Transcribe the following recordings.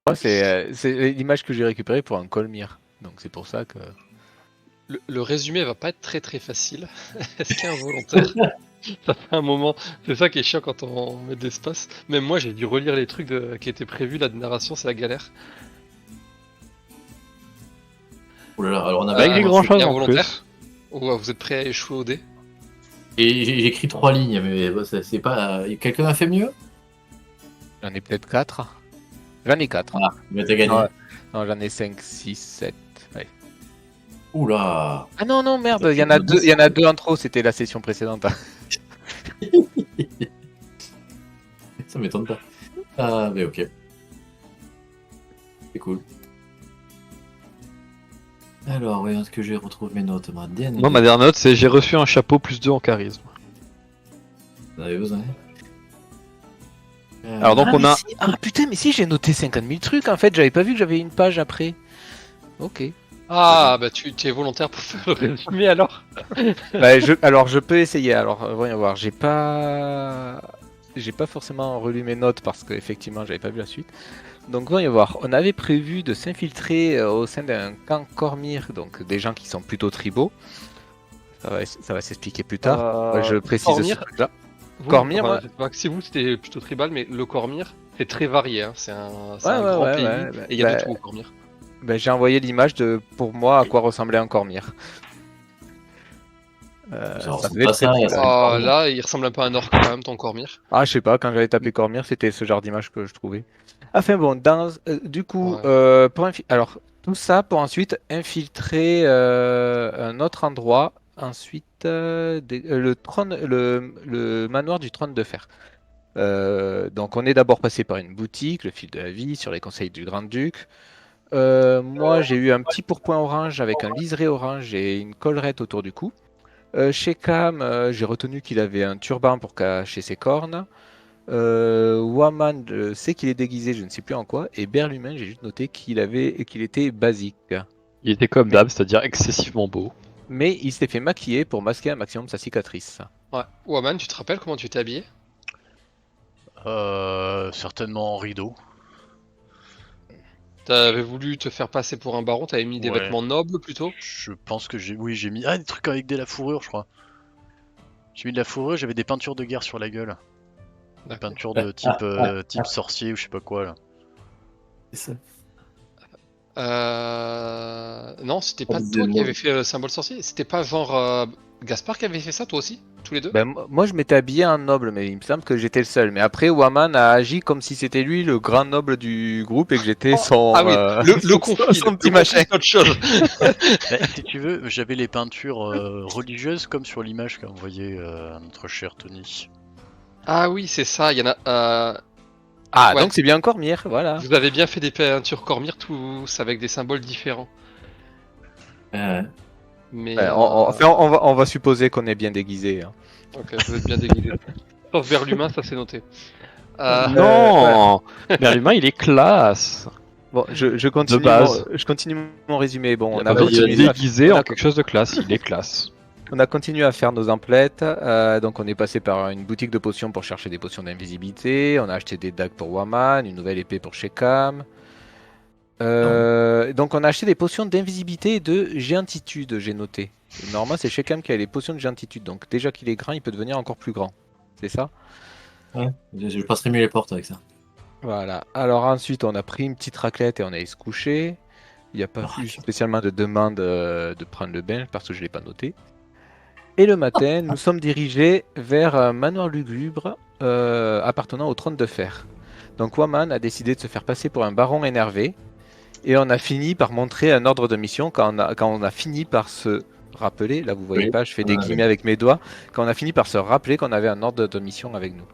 Moi, c'est l'image que j'ai récupérée pour un Colmir. Donc c'est pour ça que... Le résumé va pas être très très facile. Est-ce qu'il y a un volontaire? Ça fait un moment, c'est ça qui est chiant quand on met de l'espace. Même moi j'ai dû relire les trucs qui étaient prévus, la narration c'est la galère. Oh là là, alors on a Avec des vraiment- grands Il y choses a un en volontaire? Ou vous êtes prêt à échouer au dé? Et j'ai écrit 3 lignes, mais bon, c'est pas. Quelqu'un a fait mieux? J'en ai peut-être 4. J'en ai 4. Ah, mais t'as gagné. Ouais. Non, j'en ai 5, 6, 7. Ouais. Oula. Ah non, non, merde, il y en a deux en trop, c'était la session précédente. Ça m'étonne pas. Ah, mais ok. C'est cool. Alors, voyons ce que j'ai retrouvé mes notes. Moi, Moi, ma dernière note, c'est j'ai reçu un chapeau plus 2 en charisme. Vous en avez besoin. Alors donc Ah, on a... Ah putain, mais si j'ai noté 50 000 trucs, en fait, j'avais pas vu que j'avais une page après. Ok. Ah bah tu es volontaire pour faire le résumé alors? Bah, alors je peux essayer, alors voyons voir, j'ai pas forcément relu mes notes parce qu'effectivement j'avais pas vu la suite. Donc voyons voir, on avait prévu de s'infiltrer au sein d'un camp Cormyr, donc des gens qui sont plutôt tribaux. Ça va s'expliquer plus tard. Je précise Cormyr, ce truc-là. Vous, Cormyr, enfin, ouais. je sais pas, si vous c'était plutôt tribal, mais le Cormyr c'est très varié, hein. C'est un Ouais, grand ouais, pays ouais, et il y a de tout au Cormyr. Bah, j'ai envoyé l'image de, pour moi, à quoi ressemblait un Cormyr. Genre, Ça c'est devait pas être très, ça, très c'est varié. Ah Cormyr. là il ressemble un peu à un orc quand même ton Cormyr. Ah, je sais pas, quand j'avais tapé Cormyr, c'était ce genre d'image que je trouvais. Enfin bon, du coup, Ouais. alors, tout ça pour ensuite infiltrer un autre endroit, ensuite le trône, le manoir du trône de fer. Donc on est d'abord passé par une boutique, le fil de la vie, sur les conseils du Grand-Duc. Moi, j'ai eu un petit pourpoint orange avec un liseré orange et une collerette autour du cou. Chez Cam, j'ai retenu qu'il avait un turban pour cacher ses cornes. Waman, je sais qu'il est déguisé, je ne sais plus en quoi. Et Berlumin, j'ai juste noté qu'il était basique. Il était comme Mais, d'hab, c'est-à-dire excessivement beau. mais il s'était fait maquiller pour masquer un maximum sa cicatrice. Ouais. Waman, tu te rappelles comment tu t'es habillé? Certainement en rideau. T'avais voulu te faire passer pour un baron, t'avais mis des Ouais. vêtements nobles plutôt? Je pense que j'ai mis des trucs avec de la fourrure, je crois. J'ai mis de la fourrure, j'avais des peintures de guerre sur la gueule. Des D'accord. peintures de type sorcier ou je sais pas quoi là. C'est ça. Non, c'était pas Pas de toi qui démon. avais fait le symbole sorcier? C'était pas genre Gaspard qui avait fait ça, toi aussi? Tous les deux? Ben, moi, je m'étais habillé en noble, mais il me semble que j'étais le seul. Mais après, Waman a agi comme si c'était lui le grand noble du groupe et que j'étais son, Ah oui, le conflit, son le petit conflit, machin. c'est autre chose. Si tu veux, j'avais les peintures religieuses comme sur l'image qu'a envoyé notre cher Tony. Ah oui, c'est ça, il y en a... Ah, Ouais. donc c'est bien Cormyr, voilà. Vous avez bien fait des peintures Cormyr tous avec des symboles différents. Mais... Ouais, on va supposer qu'on est bien déguisé. Hein. Ok, vous êtes bien déguisé. Sauf vers l'humain, ça c'est noté. Non Berlumin, il est classe. Bon, je continue, De base. je continue mon résumé. Bon, Il on a a, pas besoin de se continué, déguiser on a- en quelque chose de classe, il est classe. on a continué à faire nos emplettes. Donc on est passé par une boutique de potions pour chercher des potions d'invisibilité. On a acheté des dagues pour Waman, une nouvelle épée pour Shekam. Donc on a acheté des potions d'invisibilité et de géantitude, j'ai noté. Normalement c'est Shekam qui a les potions de géantitude. Donc déjà qu'il est grand, il peut devenir encore plus grand. C'est ça? Ouais, je passerai mieux les portes avec ça. Voilà. Alors ensuite, on a pris une petite raclette et on est allé se coucher. Il n'y a pas eu spécialement de demande de prendre le bain parce que je ne l'ai pas noté. Et le matin, nous sommes dirigés vers un manoir lugubre appartenant au trône de fer. Donc Waman a décidé de se faire passer pour un baron énervé. Et on a fini par montrer un ordre de mission quand on a fini par se rappeler, là vous voyez Oui. pas, je fais des guillemets avec mes doigts, quand on a fini par se rappeler qu'on avait un ordre de mission avec nous.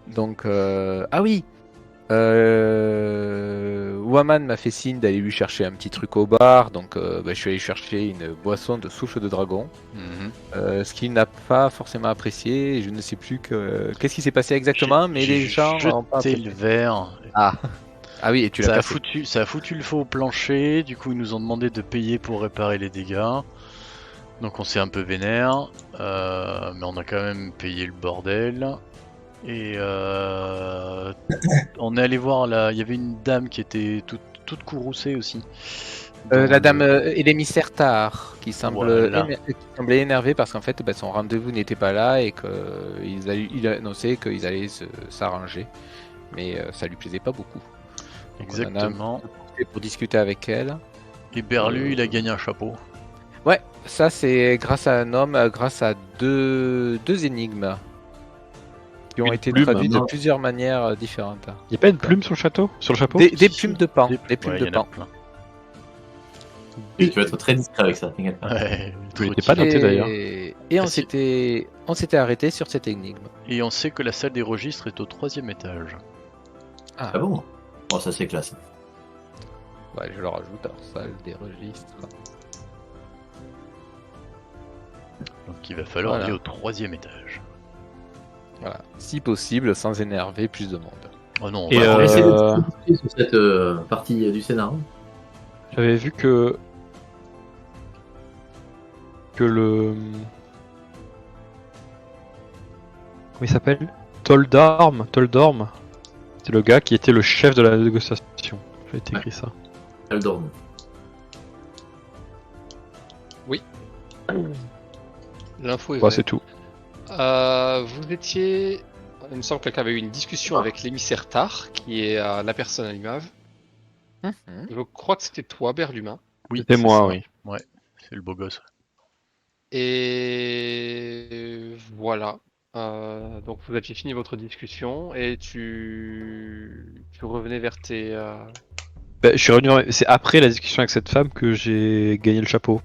Donc, ah oui, Waman m'a fait signe d'aller lui chercher un petit truc au bar, donc je suis allé chercher une boisson de souffle de dragon, ce qu'il n'a pas forcément apprécié, et je ne sais plus qu'est-ce qui s'est passé exactement, mais les gens n'ont pas jeté apprécié. le verre. Ah oui, et tu l'as Ça a, cassé. ça a foutu le feu au plancher, du coup ils nous ont demandé de payer pour réparer les dégâts. Donc on s'est un peu vénère, mais on a quand même payé le bordel. Et on est allé voir il y avait une dame qui était toute courroucée aussi. La Dans dame le- et l'émissaire Tahar, qui Voilà. qui semblait énervé parce qu'en fait son rendez-vous n'était pas là et qu'il a annoncé qu'ils allaient s'arranger. Mais ça lui plaisait pas beaucoup. Donc on en a un Exactement. peu profité pour discuter avec elle. Et Berlu, il a gagné un chapeau. Ouais, ça c'est grâce à un homme, grâce à deux énigmes qui ont Une été plume, traduites de non. plusieurs manières différentes. Il n'y a pas une plume sur le château? Sur le chapeau? Des plumes de pan. Des plumes Ouais, de il y en a pan. plein. Et tu vas être très discret avec ça, t'inquiète pas. Ouais, Je l'étais trop pas noté, d'ailleurs. Et Ah, si. on s'était arrêté sur cette énigme. Et on sait que la salle des registres est au 3e étage. Ah bon? Bon, ça c'est classe. Ouais, je le rajoute en salle des registres. Donc il va falloir Voilà. aller au 3e étage. Voilà. Si possible, sans énerver plus de monde. Oh non, Et, On va essayer Euh, de discuter sur cette partie du scénario. J'avais vu que le... Comment il s'appelle? Toldorm, c'est le gars qui était le chef de la négociation. J'avais écrit ça. Eldorm. L'info est Ouais, vraie. c'est tout. Vous étiez. Il me semble que quelqu'un avait eu une discussion avec l'émissaire Tar, qui est la personne à l'image. Mhm. Je crois que c'était toi, Berlumin. oui, C'était c'est moi, ça. oui. Ouais, c'est le beau gosse. Et voilà. Donc vous aviez fini votre discussion et tu revenais vers tes. Bah, je suis revenu. C'est après la discussion avec cette femme que j'ai gagné le chapeau.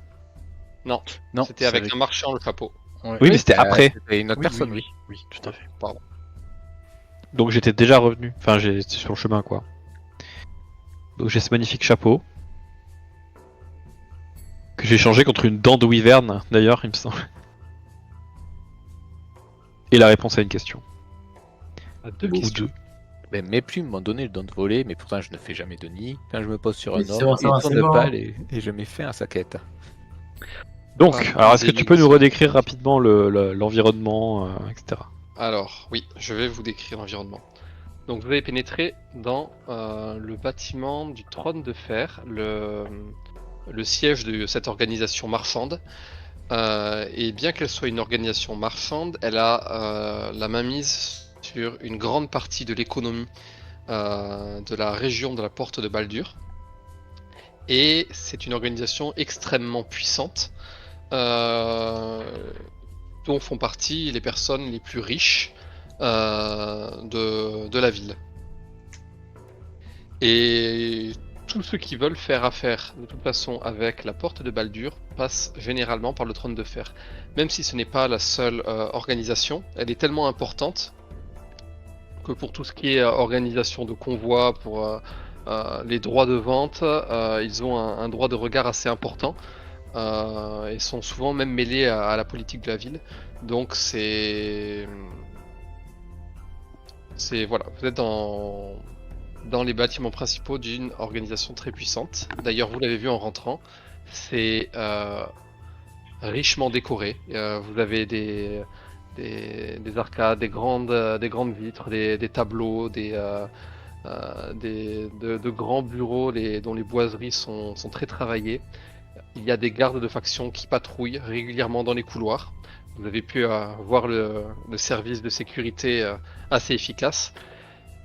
Non, Non, c'était c'est avec un marchand le chapeau. Ouais. Oui, mais c'était après. C'était une autre personne, oui. Oui, tout à fait. Pardon. Donc j'étais déjà revenu. Enfin, j'étais sur le chemin, quoi. Donc j'ai ce magnifique chapeau. Que j'ai changé contre une dent de wyvern, d'ailleurs, il me semble. Et la réponse à une question. À deux Ou questions. deux. Mais mes plumes m'ont donné le don de voler, mais pourtant je ne fais jamais de nid. Quand je me pose sur un Oui, c'est homme, bon, ça il va, tourne c'est bon. pâle et je mets fin à sa quête. Donc, Ah, alors est-ce que des tu peux nous négociations. redécrire rapidement l'environnement, etc. Alors, oui, je vais vous décrire l'environnement. Donc, vous avez pénétré dans le bâtiment du trône de fer, le siège de cette organisation marchande. Et bien qu'elle soit une organisation marchande, elle a la mainmise sur une grande partie de l'économie de la région de la Porte de Baldur. Et c'est une organisation extrêmement puissante, dont font partie les personnes les plus riches de la ville. Et tous ceux qui veulent faire affaire de toute façon avec la Porte de Baldur passent généralement par le trône de fer. Même si ce n'est pas la seule organisation, elle est tellement importante que pour tout ce qui est organisation de convois, pour les droits de vente, ils ont un droit de regard assez important et sont souvent même mêlés à la politique de la ville. Donc voilà, vous êtes dans les bâtiments principaux d'une organisation très puissante. D'ailleurs, vous l'avez vu en rentrant, c'est richement décoré. Vous avez des arcades, des grandes vitres, des tableaux, de grands bureaux dont les boiseries sont très travaillées. Il y a des gardes de faction qui patrouillent régulièrement dans les couloirs. Vous avez pu voir le service de sécurité assez efficace.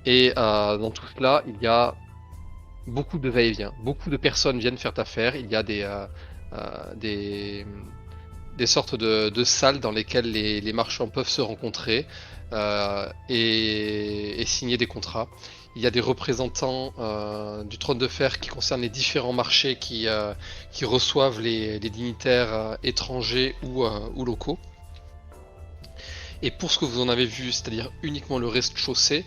Et dans tout cela, il y a beaucoup de va-et-vient. Beaucoup de personnes viennent faire affaire. Il y a des sortes de salles dans lesquelles les marchands peuvent se rencontrer et signer des contrats. Il y a des représentants du trône de fer qui concernent les différents marchés qui reçoivent les dignitaires étrangers ou locaux. Et pour ce que vous en avez vu, c'est-à-dire uniquement le rez-de-chaussée,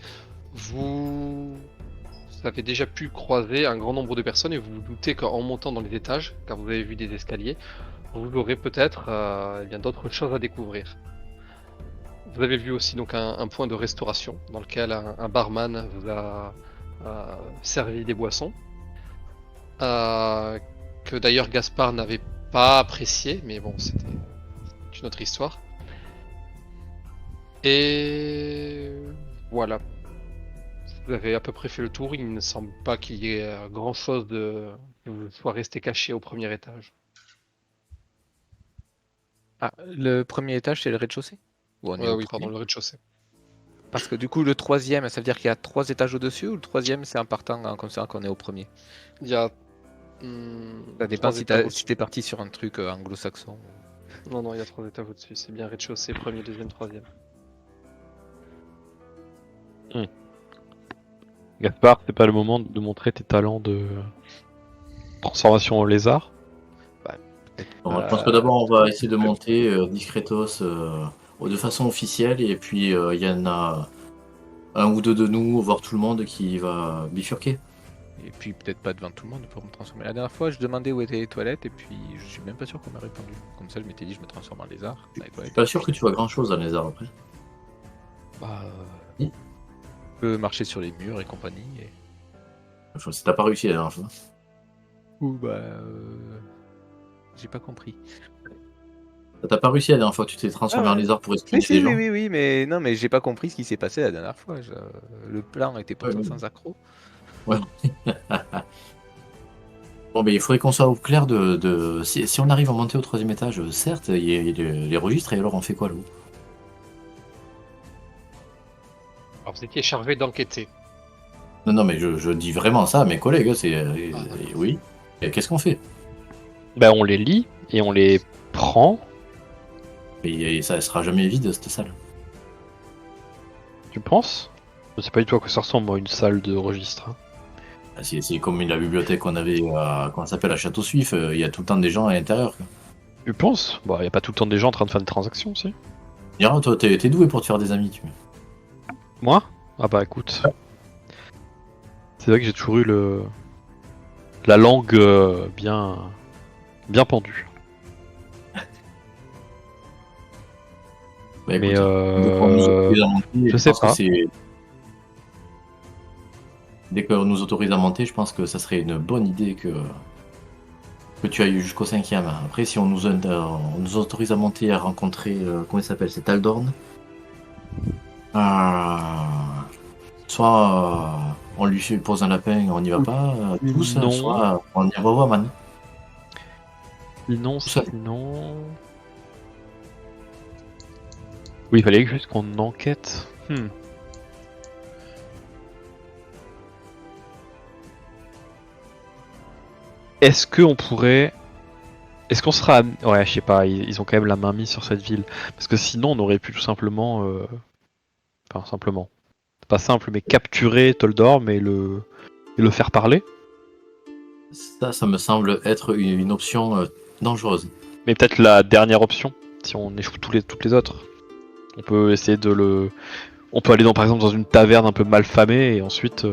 vous avez déjà pu croiser un grand nombre de personnes et vous vous doutez qu'en montant dans les étages, car vous avez vu des escaliers, vous aurez peut-être d'autres choses à découvrir. Vous avez vu aussi donc un point de restauration dans lequel un barman vous a servi des boissons, que d'ailleurs Gaspard n'avait pas apprécié, mais bon, c'était une autre histoire. Et Voilà. Vous avez à peu près fait le tour. Il ne semble pas qu'il y ait grand chose de soit resté caché au premier étage. Ah, le premier étage, c'est le rez-de-chaussée? Ou on est au Oui, premier? pardon, le rez-de-chaussée. Parce que du coup, le troisième, ça veut dire qu'il y a 3 étages au-dessus, ou le troisième, c'est en partant comme ça qu'on est au premier? Il y a Ça dépend 3 si étages si au-dessus. t'es parti sur un truc anglo-saxon. Non, non, il y a 3 étages au-dessus. C'est bien rez-de-chaussée, premier, deuxième, troisième. Gaspard, c'est pas le moment de montrer tes talents de transformation en lézard? Bon, je pense que d'abord, on va essayer de monter discretos de façon officielle, et puis il y en a un ou deux de nous, voire tout le monde, qui va bifurquer. Et puis peut-être pas devant tout le monde pour me transformer. La dernière fois, je demandais où étaient les toilettes, et puis je suis même pas sûr qu'on m'a répondu. Comme ça, je m'étais dit, je me transforme en lézard. Je dans les suis toilettes. pas sûr que tu vois grand chose dans les arbres après. Bah, Oui. je peux marcher sur les murs et compagnie. Et... Je pense que t'as pas réussi la dernière fois. Ou bah, j'ai pas compris. T'as pas réussi la dernière fois que tu t'es transformé Ah en ouais. lézard pour Oui, espionner si, des gens. oui, mais non, mais j'ai pas compris ce qui s'est passé la dernière fois. Le plan était pourtant Ouais, sans accroc. Bon, ben, il faudrait qu'on soit au clair de... Si on arrive à monter au troisième étage, certes, il y a les registres, et alors on fait quoi là-haut? Alors, vous étiez chargé d'enquêter. Non, mais je dis vraiment ça à mes collègues, Ah. oui. Et qu'est-ce qu'on fait? Ben on les lit et on les prend. Et ça sera jamais vide, cette salle. Tu penses? Je sais pas du tout à quoi ça ressemble, moi, une salle de registre. Hein. Ah, c'est comme la bibliothèque qu'on avait comment ça s'appelle, à Château-Suif, il y a tout le temps des gens à l'intérieur, quoi. Tu penses? Bah, y a pas tout le temps des gens en train de faire des transactions, si. Mira, toi, t'es doué pour te faire des amis, tu. Moi? Ah bah écoute. C'est vrai que j'ai toujours eu la langue bien pendue. Bah, Mais écoute, dès qu'on nous autorise à monter, je sais pense que pas. dès qu'on nous autorise à monter, je pense que ça serait une bonne idée que tu ailles jusqu'au cinquième. Après, si on nous autorise à monter, à rencontrer, comment il s'appelle, c'est Aldorn. Soit on lui pose un lapin, on n'y va pas, tous, Non. soit on y revoit, man. Sinon... Oui, il fallait juste qu'on enquête. Est-ce qu'on pourrait... Est-ce qu'on sera... Ouais, je sais pas, ils ont quand même la main mise sur cette ville. Parce que sinon, on aurait pu tout simplement... Enfin, simplement. C'est pas simple, mais capturer Toldorm et le faire parler. Ça me semble être une option dangereuse. Mais peut-être la dernière option, si on échoue toutes les autres. On peut essayer de le... On peut aller par exemple dans une taverne un peu mal famée et ensuite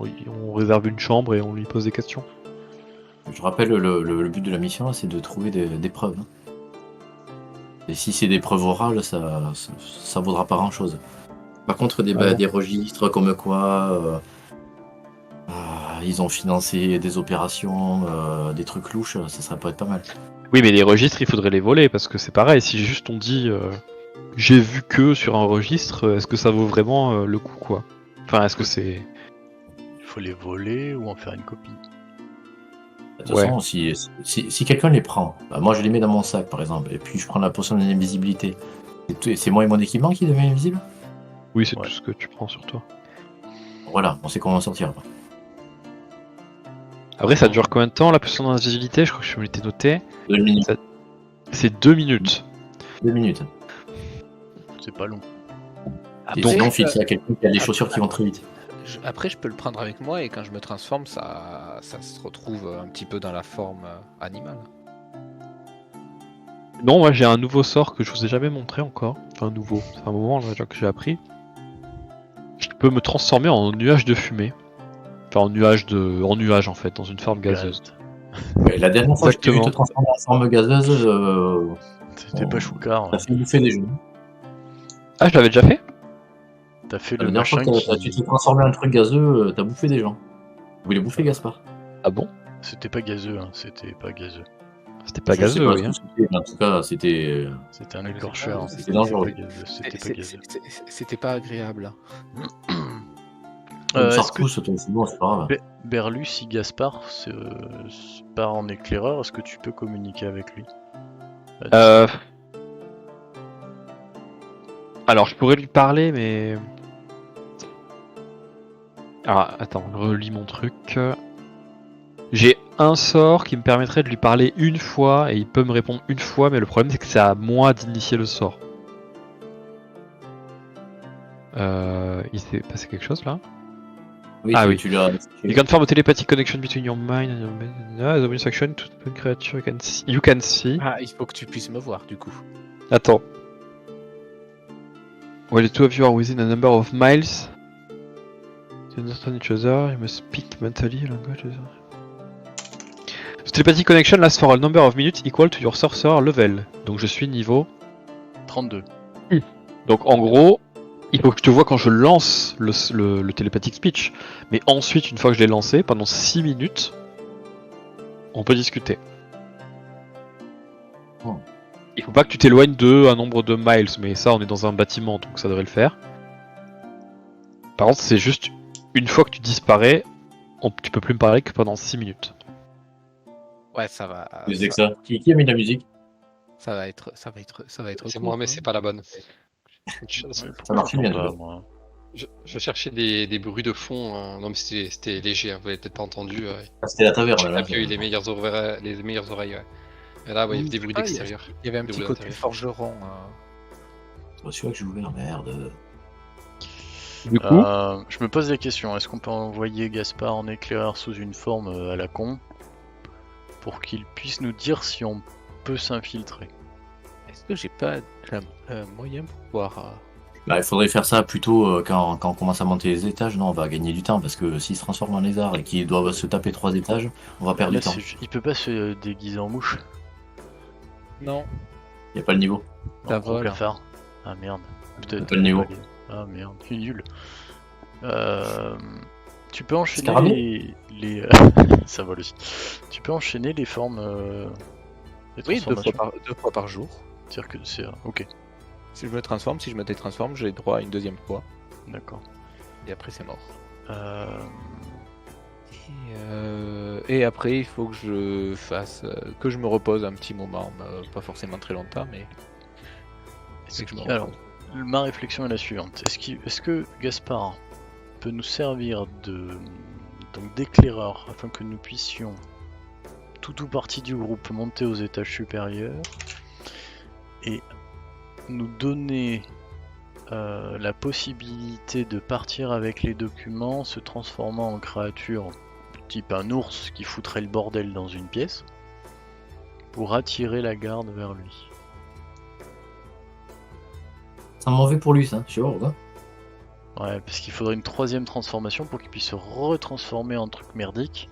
on réserve une chambre et on lui pose des questions. Je rappelle, le but de la mission, c'est de trouver des preuves. Et si c'est des preuves orales, ça vaudra pas grand-chose. Par contre, des registres comme quoi ils ont financé des opérations, des trucs louches, ça pourrait être pas mal. Oui, mais les registres, il faudrait les voler parce que c'est pareil. Si juste on dit j'ai vu que sur un registre, est-ce que ça vaut vraiment le coup, quoi? Enfin, est-ce que c'est... Il faut les voler ou en faire une copie. De toute façon, si quelqu'un les prend, bah, moi je les mets dans mon sac par exemple, et puis je prends la potion d'invisibilité. C'est moi et mon équipement qui devient invisible? Oui, c'est Ouais. tout ce que tu prends sur toi. Voilà, on sait comment en sortir. Quoi. Après, ça dure combien de temps la potion d'invisibilité? Je crois que je m'étais noté. 2 minutes. C'est 2 minutes. 2 minutes. C'est pas long. Et Après, sinon, file ça à quelqu'un qui a des chaussures qui vont très vite. Après, je peux le prendre avec moi et quand je me transforme, ça se retrouve un petit peu dans la forme animale. Non, moi j'ai un nouveau sort que je vous ai jamais montré encore. Enfin, nouveau, c'est un moment là, que j'ai appris. Je peux me transformer en nuage de fumée. Enfin, en nuage en fait, dans une forme gazeuse. Ouais, la dernière fois que je t'ai vu te Exactement. transformer en forme gazeuse, C'était pas choucard. t'as fait bouffer des genoux. Ah, je l'avais déjà fait? T'as fait La le dernière fois machin que tu t'es transformé en truc gazeux, t'as bouffé des gens. Vous voulez bouffer Gaspard? Ah bon? C'était pas gazeux, hein. C'était pas gazeux. C'était pas Je sais gazeux, pas oui. ce hein. que c'était, mais en tout cas, c'était. C'était un Ouais, je sais écorcheur. pas, hein. c'était dangereux. C'était pas gazeux, c'était pas gazeux. C'était pas agréable. Comme ça Est-ce que repousse, c'est bon, c'est pas grave. Berlus, si Gaspard part en éclaireur, est-ce que tu peux communiquer avec lui? Alors, je pourrais lui parler, mais... Alors, attends, je relis mon truc. J'ai un sort qui me permettrait de lui parler une fois, et il peut me répondre une fois, mais le problème c'est que c'est à moi d'initier le sort. Il s'est passé quelque chose là? Oui, Ah oui. tu l'as. You can form a telepathic connection between your mind and your as a bonus action to the creature you can see. Ah, il faut que tu puisses me voir du coup. Attends. While the two of you are within a number of miles to understand each other, you must speak mentally a language. The telepathic connection lasts for a number of minutes equal to your sorcerer level. Donc je suis niveau 32. Donc en gros, il faut que je te vois quand je lance le télépathic speech. Mais ensuite, une fois que je l'ai lancé, pendant 6 minutes, on peut discuter. Oh. Il faut pas que tu t'éloignes de un nombre de miles, mais ça on est dans un bâtiment, donc ça devrait le faire. Par contre, c'est juste une fois que tu disparais, tu peux plus me parler que pendant 6 minutes. Ouais, ça va. C'est que ça. Qui a mis de la musique? Ça va être. C'est cool, moi, mais hein. c'est pas la bonne. Ça marche bien, Pas, déjà. moi. Je cherchais des bruits de fond. Non, mais c'était léger, hein, vous l'avez peut-être pas entendu. Ah, c'était la taverne, J'ai là. pas eu les meilleures oreilles. Ouais. Et là, ouais, il y avait des bruits Ah, d'extérieur. Il y avait un Des petit bruits côté d'intérieur. forgeron. C'est celui-là que j'ai ouvert, merde. Du coup, Je me pose la question, est-ce qu'on peut envoyer Gaspard en éclaireur sous une forme à la con pour qu'il puisse nous dire si on peut s'infiltrer? Est-ce que j'ai pas un moyen pour pouvoir. Bah, il faudrait faire ça plutôt quand on commence à monter les étages. Non, on va gagner du temps parce que s'il se transforme en lézard et qu'il doit se taper 3 étages, on va perdre Là, du temps. il peut pas se déguiser en mouche. Non. Il n'y a pas le niveau. Ça En gros vole. cafard. Ah merde. Peut-être Pas le niveau. Ah merde, je suis nul. Tu peux enchaîner Scarabée les ça vole aussi. Tu peux enchaîner les formes. Les Oui, deux transformations. fois par jour. C'est-à-dire que c'est. Ok, Si je me transforme, si je me détransforme, j'ai droit à une deuxième fois. d'accord. Et après, c'est mort. Et après, il faut que je fasse. Que je me repose un petit moment. Pas forcément très longtemps, mais. C'est que je me repose. Alors, ma réflexion est la suivante. Est-ce que Gaspard peut nous servir d'éclaireur afin que nous puissions, tout ou partie du groupe, monter aux étages supérieurs et nous donner la possibilité de partir avec les documents, se transformant en créature type un ours qui foutrait le bordel dans une pièce pour attirer la garde vers lui? C'est mauvais pour lui, ça. Je sais pas pourquoi. Ouais, parce qu'il faudrait une troisième transformation pour qu'il puisse se retransformer en truc merdique.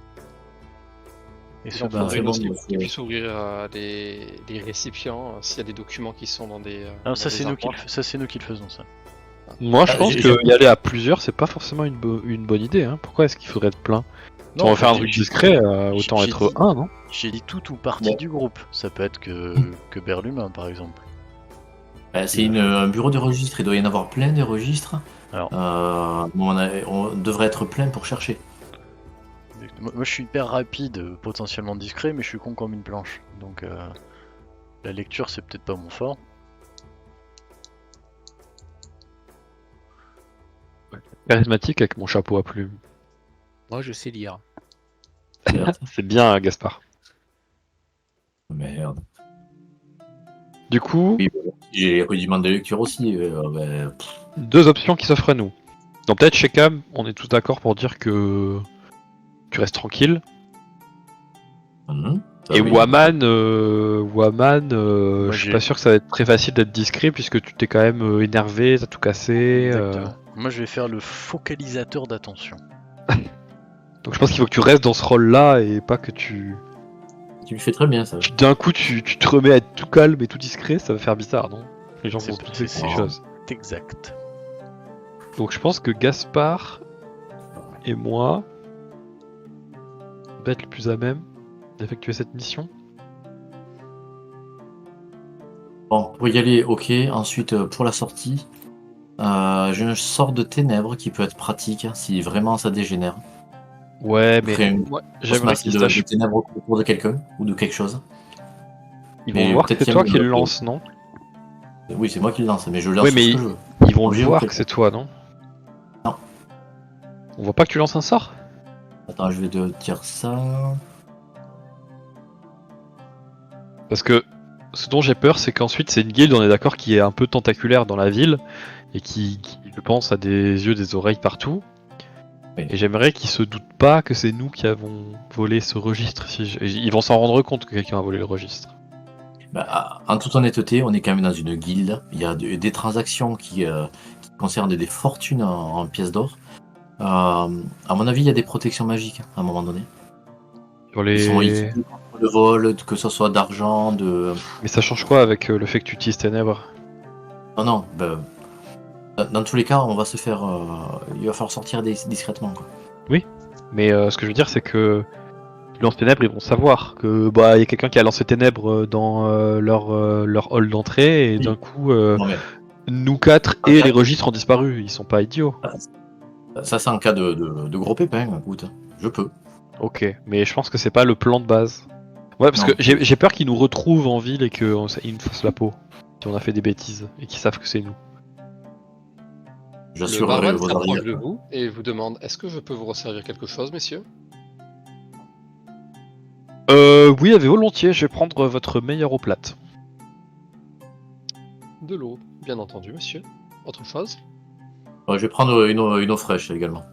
Et se Bon, bah, barrer. c'est bon, Aussi, parce qu'il que- puisse ouvrir les récipients s'il y a des documents qui sont dans des. Ah, ça dans c'est des nous qui armoires. le faisons ça. moi je Ah, pense j'ai- que y aller à plusieurs, c'est pas forcément une bonne idée. Hein. Pourquoi est-ce qu'il faudrait être plein? Si on va faire un truc discret, autant j'ai être dit- un, non? J'ai dit tout ou partie Bon. du groupe. Ça peut être que Berlumin par exemple. Bah, c'est un bureau de registre, il doit y en avoir plein de registres. Alors. On devrait être plein pour chercher. Moi je suis hyper rapide, potentiellement discret, mais je suis con comme une planche. Donc la lecture c'est peut-être pas mon fort. Charismatique avec mon chapeau à plumes. Moi, je sais lire. C'est bien, Gaspard. Merde. Du coup, Oui, bon, j'ai les rudiments de lecture aussi. deux options qui s'offrent à nous. Donc peut-être chez Cam, on est tous d'accord pour dire que tu restes tranquille. Ça, Et oui. Waman, je suis j'ai- pas sûr que ça va être très facile d'être discret puisque tu t'es quand même énervé, t'as tout cassé. Exactement. Moi je vais faire le focalisateur d'attention. Donc je pense qu'il faut que tu restes dans ce rôle-là et pas que tu Tu le fais très bien, ça. d'un coup tu te remets à être tout calme et tout discret, ça va faire bizarre, non? Les gens C'est- vont se douter de c'est- ces c'est- choses. C'est exact. Donc je pense que Gaspard et moi va être le plus à même d'effectuer cette mission. Bon, pour y aller, ok. Ensuite, pour la sortie, j'ai un sort de ténèbres qui peut être pratique hein, si vraiment ça dégénère. Ouais, Après mais une moi, grosse j'aimerais masse qu'ils de sachent. ténèbres autour de quelqu'un ou de quelque chose. Ils vont Mais voir que peut-être c'est qu'il y a toi mieux, qui le lance, non? Oui, c'est moi qui le lance, mais je Oui, lance sur ce mais que je veux. ils vont le Objet ou voir que quelqu'un. c'est toi, non? Non. On voit pas que tu lances un sort? Attends, je vais te dire ça. Parce que ce dont j'ai peur, c'est qu'ensuite c'est une guilde, on est d'accord, qui est un peu tentaculaire dans la ville et qui, je pense, a des yeux, des oreilles partout. Oui. Et j'aimerais qu'ils se doutent pas que c'est nous qui avons volé ce registre. Ils vont s'en rendre compte que quelqu'un a volé le registre. Bah, en toute honnêteté, on est quand même dans une guilde. Il y a des transactions qui concernent des fortunes en pièces d'or. À mon avis, il y a des protections magiques à un moment donné. Sur Ils sont les... équipés contre le vol, que ce soit d'argent, de. Mais ça change quoi avec le fait que tu utilises ténèbres? Non, non. Bah, dans tous les cas, on va se faire. Il va falloir sortir discrètement. Quoi. Mais ce que je veux dire, c'est que tu lances ténèbres, ils vont savoir que bah il y a quelqu'un qui a lancé ténèbres dans leur hall d'entrée et Oui. d'un coup Non, mais nous quatre et les registres ont disparu. Ils sont pas idiots. ça, c'est en cas de gros pépins. Écoute, je peux. Ok, mais je pense que c'est pas le plan de base. Ouais, parce Non. que j'ai peur qu'ils nous retrouvent en ville et qu'ils nous fassent la peau. Si on a fait des bêtises et qu'ils savent que c'est nous. Le J'assurerai barman vos s'approche arrières. de vous et vous demande est-ce que je peux vous resservir quelque chose, messieurs? Oui, avec volontiers, je vais prendre votre meilleure eau plate. De l'eau, bien entendu, monsieur. Autre chose? Je vais prendre une eau fraîche également.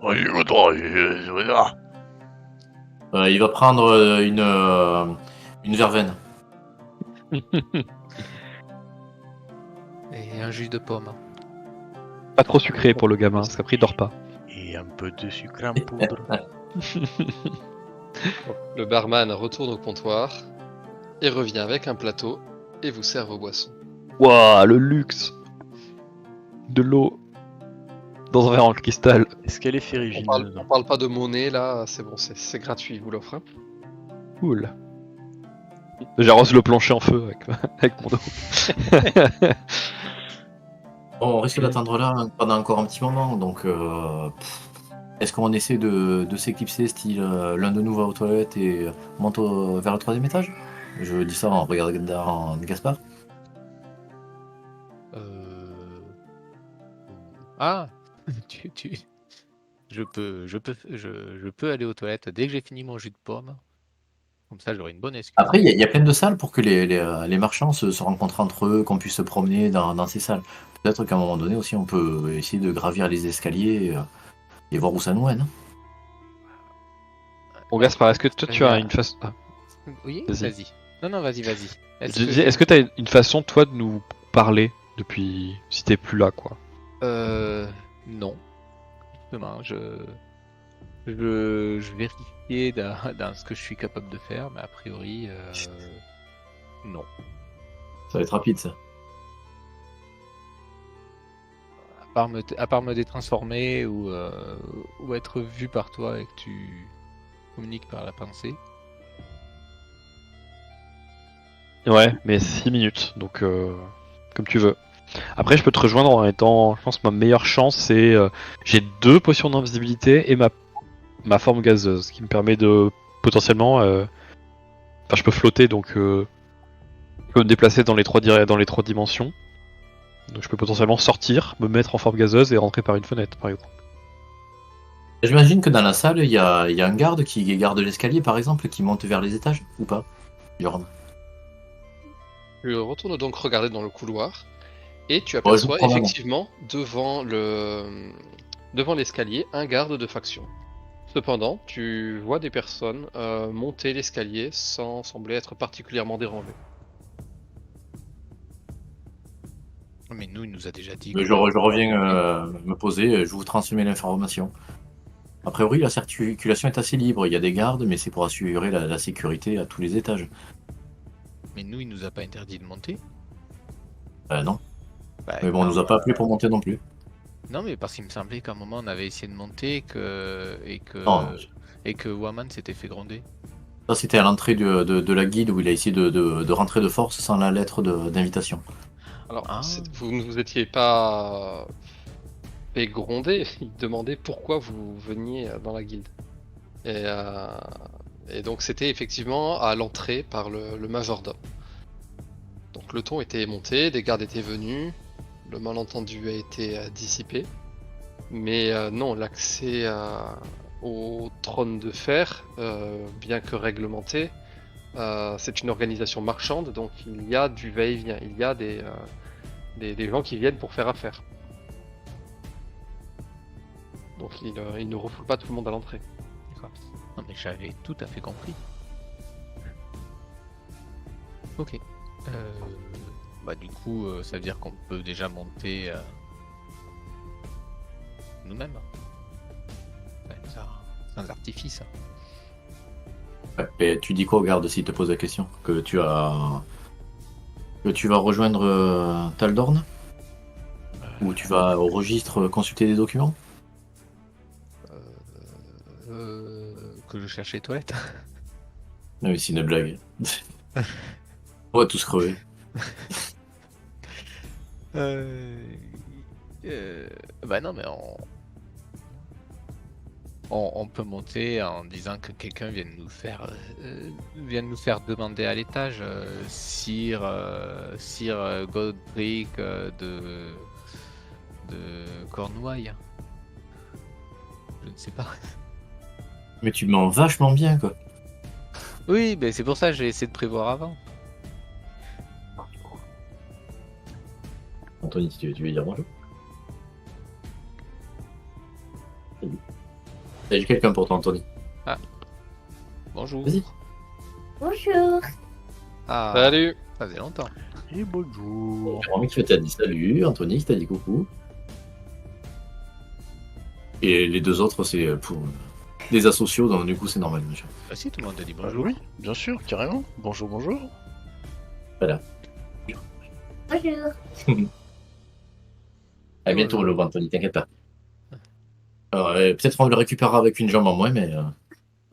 Il va prendre une verveine. Et un jus de pomme. Pas trop sucré pour le gamin, parce qu'après il dort pas. Et un peu de sucre en poudre. Le barman retourne au comptoir et revient avec un plateau et vous sert vos boissons. Waouh, le luxe! De l'eau dans un verre en cristal. Est-ce qu'elle est On ferrugineuse? parle pas de monnaie là, c'est bon, c'est gratuit, je vous l'offre. Hein. Cool. J'arrose le plancher en feu avec mon eau. On risque d'attendre là pendant encore un petit moment, donc est-ce qu'on essaie de s'éclipser, style l'un de nous va aux toilettes et monte vers le 3e étage? Je dis ça en regardant Gaspard. Ah, je peux aller aux toilettes dès que j'ai fini mon jus de pomme. Comme ça, j'aurai une bonne excuse. Après, il y a plein de salles pour que les marchands se rencontrent entre eux, qu'on puisse se promener dans ces salles. Peut-être qu'à un moment donné aussi, on peut essayer de gravir les escaliers et voir où ça nous mène. hein. Bon, Gaspard, est-ce que toi tu as une façon. Ah. Oui, Vas-y. vas-y. Non, vas-y. Je disais, est-ce que tu as une façon, toi, de nous parler depuis. Si t'es plus là, quoi? Non. Justement, je vérifiais dans ce que je suis capable de faire, mais a priori, non. Ça va être rapide, ça. À part me détransformer ou être vu par toi et que tu communiques par la pensée. Ouais, mais 6 minutes, donc comme tu veux. Après, je peux te rejoindre en étant. Je pense que ma meilleure chance, c'est. J'ai 2 potions d'invisibilité et ma forme gazeuse, qui me permet de potentiellement. Enfin, je peux flotter, donc je peux me déplacer dans les 3 dimensions. Donc je peux potentiellement sortir, me mettre en forme gazeuse et rentrer par une fenêtre, par exemple. J'imagine que dans la salle, il y a un garde qui garde l'escalier, par exemple, qui monte vers les étages, ou pas, Jordan? Tu retournes donc regarder dans le couloir et tu je aperçois prends la main. effectivement devant l'escalier un garde de faction. Cependant, tu vois des personnes monter l'escalier sans sembler être particulièrement dérangées. Mais nous, il nous a déjà dit. Mais je reviens me poser, je vous transmets l'information. A priori, la circulation est assez libre, il y a des gardes, mais c'est pour assurer la sécurité à tous les étages. Mais nous, il nous a pas interdit de monter. Non. Bah, Mais bon, on nous a pas appelé pour monter non plus. Non, mais parce qu'il me semblait qu'à un moment, on avait essayé de monter et que Non. et que Waman s'était fait gronder. Ça, c'était à l'entrée de la guilde où il a essayé de rentrer de force sans la lettre d'invitation. Alors, Ah. vous ne vous étiez pas fait gronder, il demandait pourquoi vous veniez dans la guilde. Et donc c'était effectivement à l'entrée par le majordome. Donc le ton était monté, des gardes étaient venus, le malentendu a été dissipé. Mais non, l'accès au trône de fer, bien que réglementé, c'est une organisation marchande, donc il y a du va-et-vient, il y a des gens qui viennent pour faire affaire. Donc il ne refoule pas tout le monde à l'entrée. D'accord. Non, mais j'avais tout à fait compris. Ok. Bah du coup, ça veut dire qu'on peut déjà monter nous-mêmes. Ouais, ça, sans artifice. Ouais, et tu dis quoi au garde s'il te pose la question? Que tu vas rejoindre Taldorn? Ou tu vas au registre consulter des documents? Que je cherche les toilettes. Non mais c'est une blague. On va tous crever. Bah non, mais on peut monter en disant que quelqu'un vienne nous faire demander à l'étage Sir Godric de Cornouailles. Je ne sais pas. Mais tu mens vachement bien quoi. Oui, mais c'est pour ça que j'ai essayé de prévoir avant. Anthony, si tu veux dire bonjour. J'ai quelqu'un pour toi, Anthony. Bonjour. Vas-y. Bonjour. Ah, Salut! ça faisait longtemps. Et bonjour. Jérôme qui t'a dit salut, Anthony qui t'a dit coucou. Et les deux autres, c'est pour des asociaux, donc du coup, c'est normal. Monsieur. Ah si, tout le monde a dit Bah bonjour. oui, bien sûr, carrément. Bonjour, bonjour. Bonjour. À bientôt, le Anthony, t'inquiète pas. Alors, peut-être on le récupérera avec une jambe en moins, mais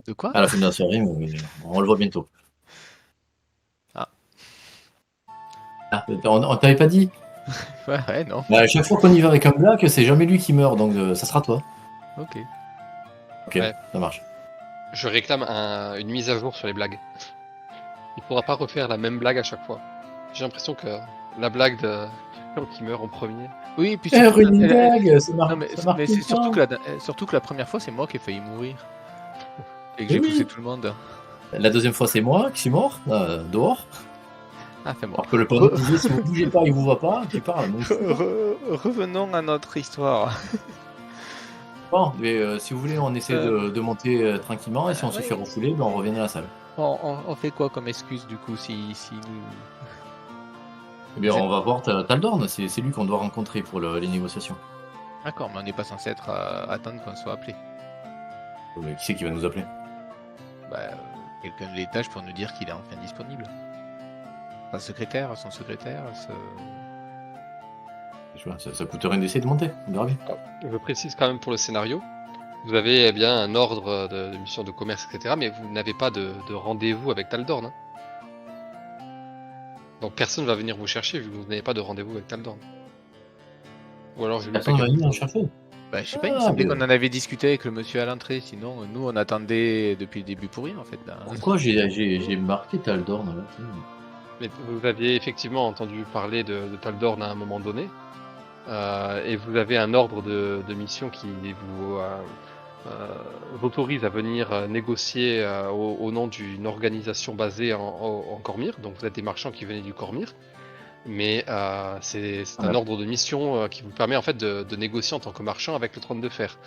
De quoi? à la fin de la soirée, mais on le voit bientôt. Ah. Ah, on t'avait pas dit? Ouais, non. Bah, chaque fois qu'on y va avec un black, c'est jamais lui qui meurt, donc ça sera toi. Ok. Ok, Ouais. ça marche. Je réclame une mise à jour sur les blagues. Il pourra pas refaire la même blague à chaque fois. J'ai l'impression que la blague de quelqu'un qui meurt en premier. Oui, et puis Running elle- gag, ça marche. non, mais ça marche mais tout c'est le temps. surtout que la première fois, c'est moi qui ai failli mourir. Et que j'ai Oui. poussé tout le monde. La deuxième fois, c'est moi qui suis mort, dehors. Ah, fais moi. Alors que le panneau disait si vous bougez pas, il vous voit pas, tu parles. Donc, Revenons à notre histoire. bon, mais, si vous voulez, on essaie de monter tranquillement et si on se ouais. fait refouler, ben, on revient à la salle. On fait quoi comme excuse du coup si nous... Eh bien, J'ai- on va voir Taldorn, c'est lui qu'on doit rencontrer pour les négociations. D'accord, mais on n'est pas censé être attendre qu'on soit appelé. Mais qui c'est qui va nous appeler? Bah, quelqu'un de l'étage pour nous dire qu'il est enfin disponible. Son secrétaire. Je vois, ça coûte rien d'essayer de monter, on verra bien. Je précise quand même pour le scénario. Vous avez eh bien un ordre de mission de commerce, etc. Mais vous n'avez pas de rendez-vous avec Taldorn. Hein. Donc personne va venir vous chercher vu que vous n'avez pas de rendez-vous avec Taldorn. Ou alors je lui fais Personne va quelque venir en chose. chercher. Bah, je sais pas, il me Ah, semblait mais- qu'on en avait discuté avec le monsieur à l'entrée, sinon nous on attendait depuis le début pour rien en fait. Là. Pourquoi j'ai marqué Taldorn là, tu sais. Mais vous aviez effectivement entendu parler de Taldorn à un moment donné. Et vous avez un ordre de mission qui vous autorise à venir négocier au nom d'une organisation basée en Cormyr. Donc vous êtes des marchands qui venaient du Cormyr. Mais c'est un ordre de mission qui vous permet en fait de négocier en tant que marchand avec le trône de fer.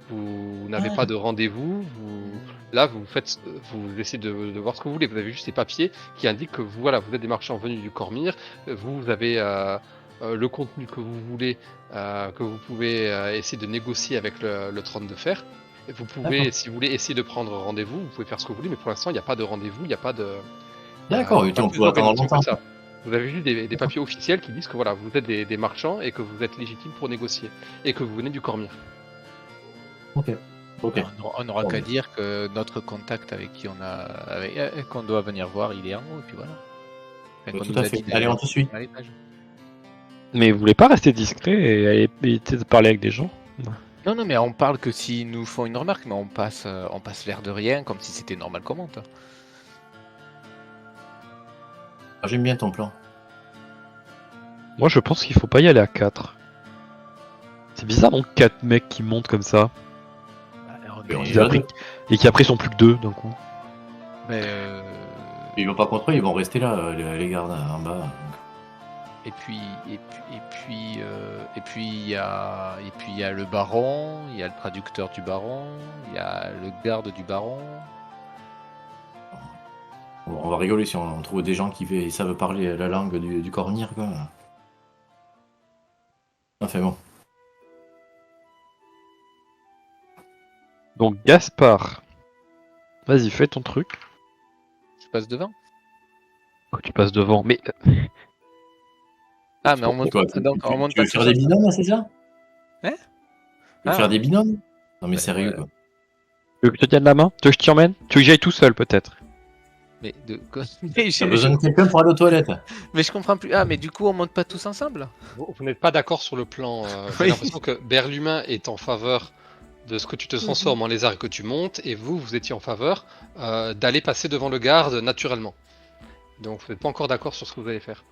Vous n'avez pas de rendez-vous. Là, vous essayez de voir ce que vous voulez. Vous avez juste ces papiers qui indiquent que vous êtes des marchands venus du Cormyr. Vous avez le contenu que vous voulez, que vous pouvez essayer de négocier avec le trône de fer. Et vous pouvez, D'accord. si vous voulez, essayer de prendre rendez-vous. Vous pouvez faire ce que vous voulez, mais pour l'instant, il n'y a pas de rendez-vous, il n'y a pas de. D'accord, il y a et pas on plus peut attendre d'organisation que longtemps. ça. Vous avez juste des papiers officiels qui disent que voilà, vous êtes des marchands et que vous êtes légitimes pour négocier et que vous venez du Cormyr. Ok. Ok. On n'aura Bon, qu'à mais- dire que notre contact avec qui qu'on doit venir voir, il est en haut, et puis voilà. Enfin, qu'on Tout nous à a fait. dit Allez, d'aller on te suit. à l'étage. Mais vous voulez pas rester discret et aller éviter de parler avec des gens? Non, non, mais on parle que s'ils nous font une remarque, mais on passe l'air de rien, comme si c'était normal qu'on monte. Ah, j'aime bien ton plan. Moi, je pense qu'il faut pas y aller à 4. C'est bizarre, donc 4 mecs qui montent comme ça Et on Mais, y qui va. après- et qui après sont plus que 2 d'un coup. mais, Ils vont pas contre eux, ils vont rester là, les gardes en bas. et puis il y a le baron, il y a le traducteur du baron, il y a le garde du baron. On va rigoler si on trouve des gens qui savent parler la langue du Cornir, quoi. Enfin bon. Donc Gaspard, vas-y, fais ton truc. Je passe devant. Oh, tu passes devant. Mais Ah, mais on monte. Quoi, Donc on monte tu veux pas faire tous des ensemble. binômes, c'est ça? Hein? Tu veux Ah. faire des binômes? Non mais Bah, sérieux, ouais. quoi. tu veux que je te tienne la main? Tu veux que je t'y emmène? Tu veux que j'aille tout seul peut-être? Mais de quoi? Mais T'as je, besoin de quelqu'un pour aller aux toilettes? mais je comprends plus. Ah, mais du coup on monte pas tous ensemble? Vous n'êtes pas d'accord sur le plan. J'ai Oui. l'impression que Berlumin est en faveur de ce que tu te transformes en lézard et que tu montes, et vous étiez en faveur d'aller passer devant le garde naturellement. Donc vous n'êtes pas encore d'accord sur ce que vous allez faire.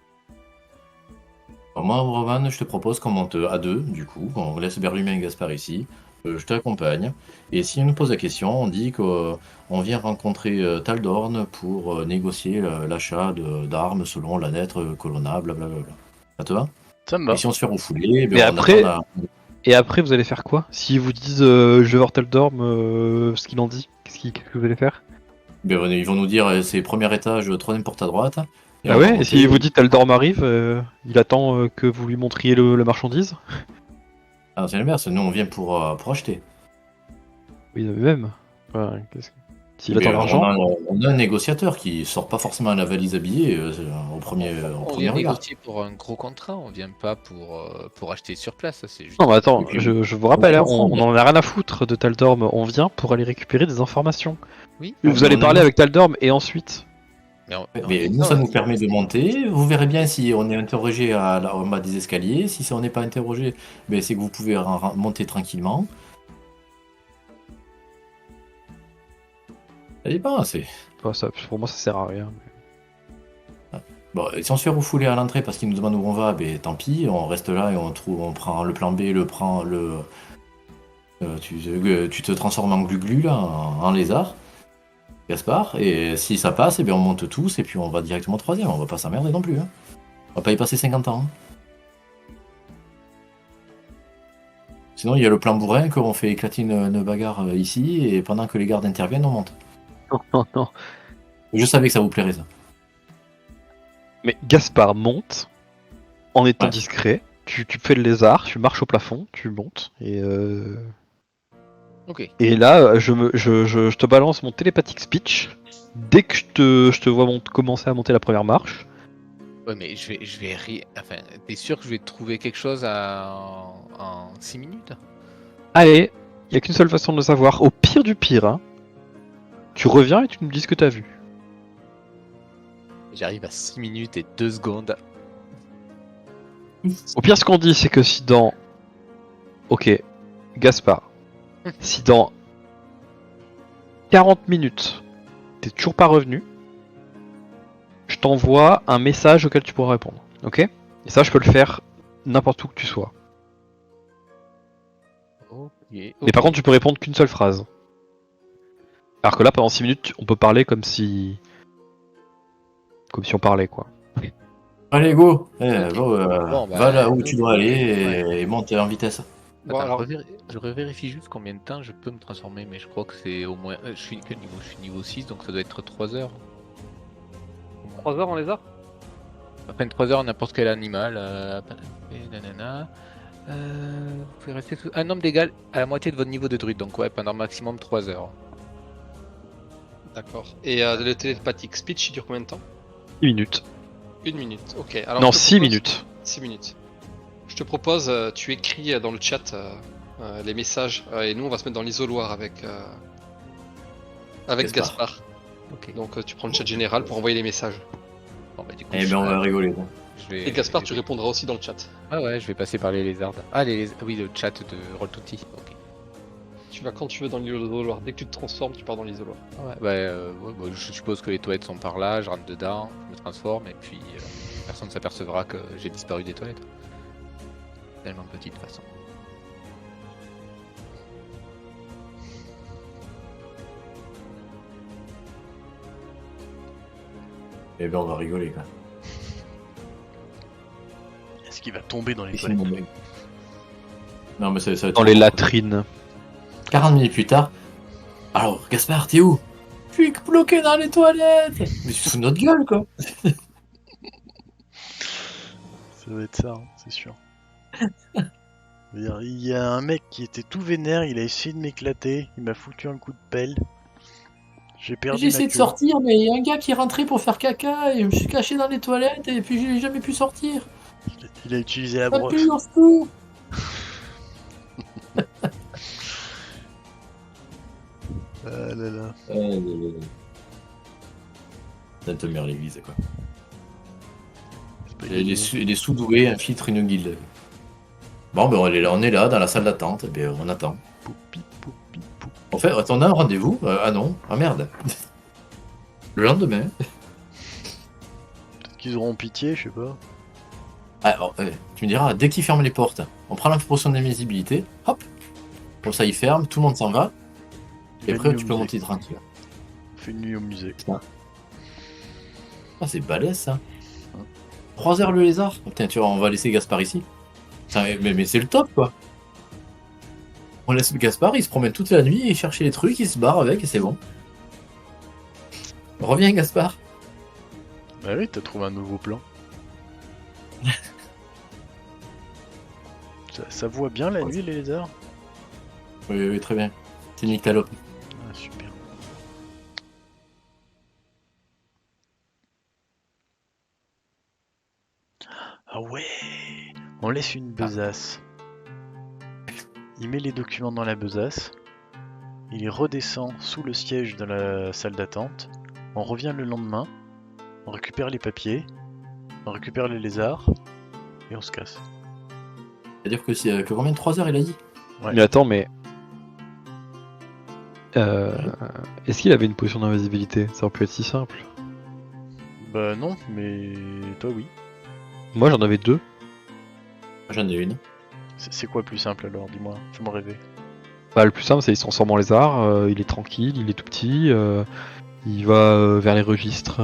Alors moi, Roman, je te propose qu'on monte à 2, du coup. On laisse Berlumin et Gaspard ici. Je t'accompagne. Et si on nous pose la question, on dit qu'on vient rencontrer Taldorn pour négocier l'achat d'armes selon la lettre Colonna, blablabla. Ça te va? Ça me va. Et si on se fait refouler, Mais on après- attend Et après, vous allez faire quoi? S'ils vous disent je vais voir Teldorm, ce qu'il en dit, qu'est-ce que vous allez faire? ils vont nous dire c'est premier étage, troisième porte à droite. Et Ah on va ouais? Et monter. s'il vous dit Teldorm arrive, il attend que vous lui montriez le marchandise? Ah, c'est l'inverse, nous on vient pour acheter. Oui, même. Enfin, s'il Mais attend l'argent. on a un négociateur qui sort pas forcément la valise habillée au premier On vient regard. négocier pour un gros contrat, on vient pas pour acheter sur place. Ça, c'est juste. Non, mais attends, Et puis, je vous rappelle, on hein, va on ensemble. en a rien à foutre de Taldorm. On vient pour aller récupérer des informations. Oui. Vous Ah, allez on parler est- avec Taldorm et ensuite. Mais nous, ça nous permet de monter. Vous verrez bien si on est interrogé en bas des escaliers. Si on n'est pas interrogé, c'est que vous pouvez monter tranquillement. Ça dépend, c'est... Enfin, ça, pour moi, ça sert à rien. Bon, et si on se fait refouler à l'entrée parce qu'ils nous demandent où on va, tant pis, on reste là et on prend le plan B, tu te transformes en glu-glu là, en lézard, Gaspard, et si ça passe, on monte tous et puis on va directement au troisième, on va pas s'emmerder non plus. Hein. On va pas y passer 50 ans. Hein. Sinon, il y a le plan bourrin qu'on fait éclater une bagarre ici et pendant que les gardes interviennent, on monte. Non, non. Je savais que ça vous plairait ça. Mais Gaspard monte en étant Ouais. discret. Tu fais le lézard, tu marches au plafond, tu montes et Ok. et là je te balance mon télépathique speech dès que je te vois commencer à monter la première marche. Ouais, mais je vais rire. Enfin, t'es sûr que je vais trouver quelque chose en 6 minutes? Allez, il y a qu'une seule façon de le savoir. Au pire du pire, hein, tu reviens et tu nous dis ce que t'as vu. J'arrive à 6 minutes et 2 secondes. Au pire, ce qu'on dit, c'est que si dans... Ok, Gaspard, si dans 40 minutes, t'es toujours pas revenu, je t'envoie un message auquel tu pourras répondre. Ok? Et ça, je peux le faire n'importe où que tu sois. Ok. Mais par contre, tu peux répondre qu'une seule phrase. Alors que là, pendant 6 minutes, on peut parler comme si on parlait, quoi. Allez, go Bon, bah, va là où tu dois aller ouais. et monte en vitesse. Bon, alors, Je revérifie juste combien de temps je peux me transformer, mais je crois que c'est au moins. Je suis quel niveau? Je suis niveau 6, donc ça doit être 3 heures. 3 heures en lézard? Enfin, 3 heures n'importe quel animal. Et nanana. Vous pouvez rester sous un nombre d'égal à la moitié de votre niveau de druide, donc ouais, pendant maximum 3 heures. D'accord. Et le télépathique speech, il dure combien de temps? 6 minutes. 1 minute, ok. Alors, Non, je te 6 propose- minutes. 6 minutes. Je te propose, tu écris dans le chat les messages. Et nous, on va se mettre dans l'isoloir avec Gaspard. Gaspard. Ok. Donc tu prends le chat général pour envoyer les messages. Bon, bah, du coup, Eh bien, on va rigoler. Là. je vais- Et Gaspard, tu répondras aussi dans le chat. Ah ouais, je vais passer par les lézards. Ah, oui, le chat de Roll20. Ok. Tu vas quand tu veux dans l'isoloir. Dès que tu te transformes, tu pars dans l'isoloir. Ouais, ouais, bah, je suppose que les toilettes sont par là, je rentre dedans, je me transforme et puis personne ne s'apercevra que j'ai disparu des toilettes. Tellement petit de toute façon. Eh bien, on va rigoler, quoi. Est-ce qu'il va tomber dans les Et toilettes? sinon, non, mais ça va être Dans les latrines. 40 minutes plus tard. Alors, Gaspard, t'es où? Je suis bloqué dans les toilettes. Mais tu te fous de notre gueule, quoi. Ça va être ça, hein, c'est sûr. Je veux dire, il y a un mec qui était tout vénère, il a essayé de m'éclater, il m'a foutu un coup de pelle. J'ai perdu J'ai ma essayé de queue. sortir, mais il y a un gars qui est rentré pour faire caca et je me suis caché dans les toilettes et puis j'ai jamais pu sortir. Il a utilisé la Ça brosse. pue, au secours. Ah là là. Ça te mère l'église, quoi. C'est pas Et gagné. les sous-doués infiltrent une guilde. Bon, ben on est là, dans la salle d'attente, et ben on attend. Poupi, poupi, poupi. En fait, on a un rendez-vous. Ah non, ah merde. Le lendemain. Peut-être qu'ils auront pitié, je sais pas. Alors, tu me diras, dès qu'ils ferment les portes, on prend la potion d'invisibilité, hop, comme ça ils ferment, tout le monde s'en va, et après tu peux monter tranquille. On fait une nuit au musée. Ah, c'est balèze ça. 3 heures le lézard. Putain, tu vois, on va laisser Gaspard ici. Putain, mais c'est le top quoi. On laisse Gaspard, il se promène toute la nuit, il cherche les trucs, il se barre avec et c'est bon. Reviens Gaspard. Bah oui, t'as trouvé un nouveau plan. Ça voit bien la nuit, les lézards? Oui, oui, très bien. C'est Nyctalope. Ah, super. Ah ouais! On laisse une besace. Il met les documents dans la besace. Il redescend sous le siège de la salle d'attente. On revient le lendemain. On récupère les papiers. On récupère les lézards. Et on se casse. C'est-à-dire que, que combien de 3 heures il a dit? Ouais. Mais attends, mais. Est-ce qu'il avait une potion d'invisibilité? Ça aurait pu être si simple. Bah non, mais toi oui. Moi j'en avais 2. J'en ai une. C'est quoi plus simple alors? Dis-moi, fais-moi rêver. Bah, le plus simple, c'est il se transforme en lézard, il est tranquille, il est tout petit, il va vers les registres,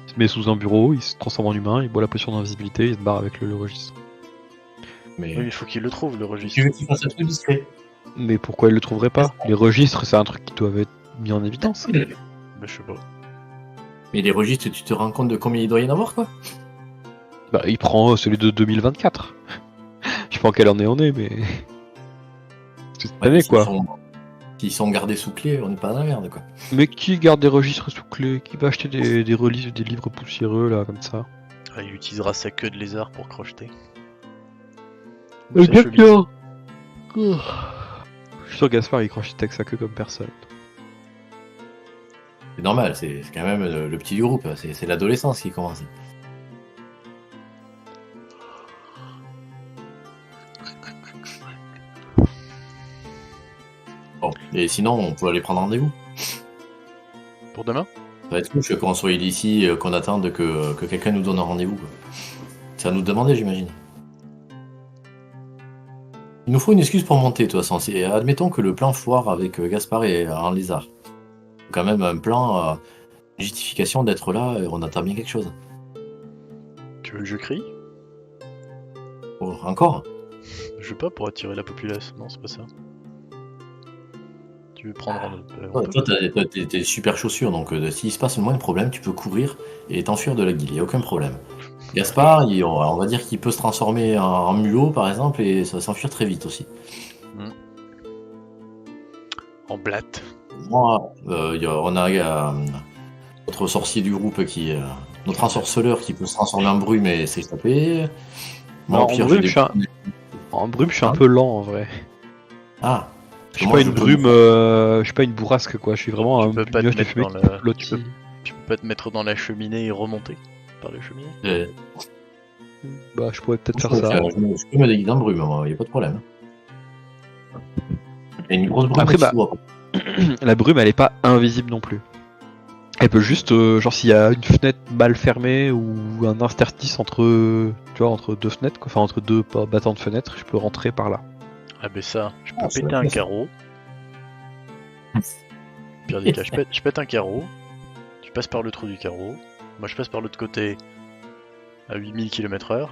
il se met sous un bureau, il se transforme en humain, il boit la potion d'invisibilité, il se barre avec le registre. Mais Oui, mais il faut qu'il le trouve, le registre. tu veux qu'il fasse un truc discret? Mais pourquoi il le trouverait pas? Les registres, c'est un truc qui doit être mis en évidence. Bah je sais pas. Mais les registres, tu te rends compte de combien il doit y en avoir quoi? Bah, il prend celui de 2024. Je sais pas en quelle année on est, mais. C'est cette année, quoi. S'ils sont gardés sous clé, on n'est pas dans la merde quoi. Mais qui garde des registres sous clé? Qui va acheter des reliques, des livres poussiéreux, là, comme ça? Ah, il utilisera sa queue de lézard pour crocheter. Le Sa chemise. Je suis sûr Gaspard il crochette avec sa queue comme personne. C'est normal, c'est quand même le petit du groupe, c'est l'adolescence qui commence. Bon, et sinon on peut aller prendre rendez-vous. Pour demain? Ça va être louche qu'on soit ici, qu'on attende que quelqu'un nous donne un rendez-vous. Quoi. C'est à nous de demander, j'imagine. Il nous faut une excuse pour monter, de toute façon. Admettons que le plan foire avec Gaspard et un lézard. Quand même un plan, justification d'être là, et on attend bien quelque chose. Tu veux que je crie? Oh, encore? Je sais pas, pour attirer la populace. Non, c'est pas ça. Tu veux prendre Toi, t'as tes super chaussures, donc s'il se passe le moins de problème, tu peux courir et t'enfuir de la guilde, y a aucun problème. Gaspard, on va dire qu'il peut se transformer en mulot, par exemple, et ça va s'enfuir très vite aussi. En blatte. Moi, on a notre sorcier du groupe qui... notre ensorceleur qui peut se transformer en brume et s'échapper. Moi, Alors, au pire, en brume, je fais je suis un- En brume, je suis un peu lent en vrai. Ah. Je suis Moi, pas je une peux- brume, je suis pas une bourrasque quoi. Je suis vraiment un peux pas te nuage de mettre fumée dans qui la- flottille. Tu peux pas te mettre dans la cheminée et remonter par la cheminée. Bah, je pourrais peut-être faire je peux ça. je peux me déguiser en brume, moi, y a pas de problème. Il y a une grosse brume Après, qui se bah, voit. La brume, elle est pas invisible non plus. Elle peut juste, genre, s'il y a une fenêtre mal fermée ou un interstice entre, tu vois, entre deux fenêtres, quoi, enfin entre deux battants de fenêtres, je peux rentrer par là. Ah ben ça, je peux Ah, c'est péter la un classe. carreau. Pire des cas, je pète un carreau. Tu passes par le trou du carreau. Moi je passe par l'autre côté à 8000 km/h.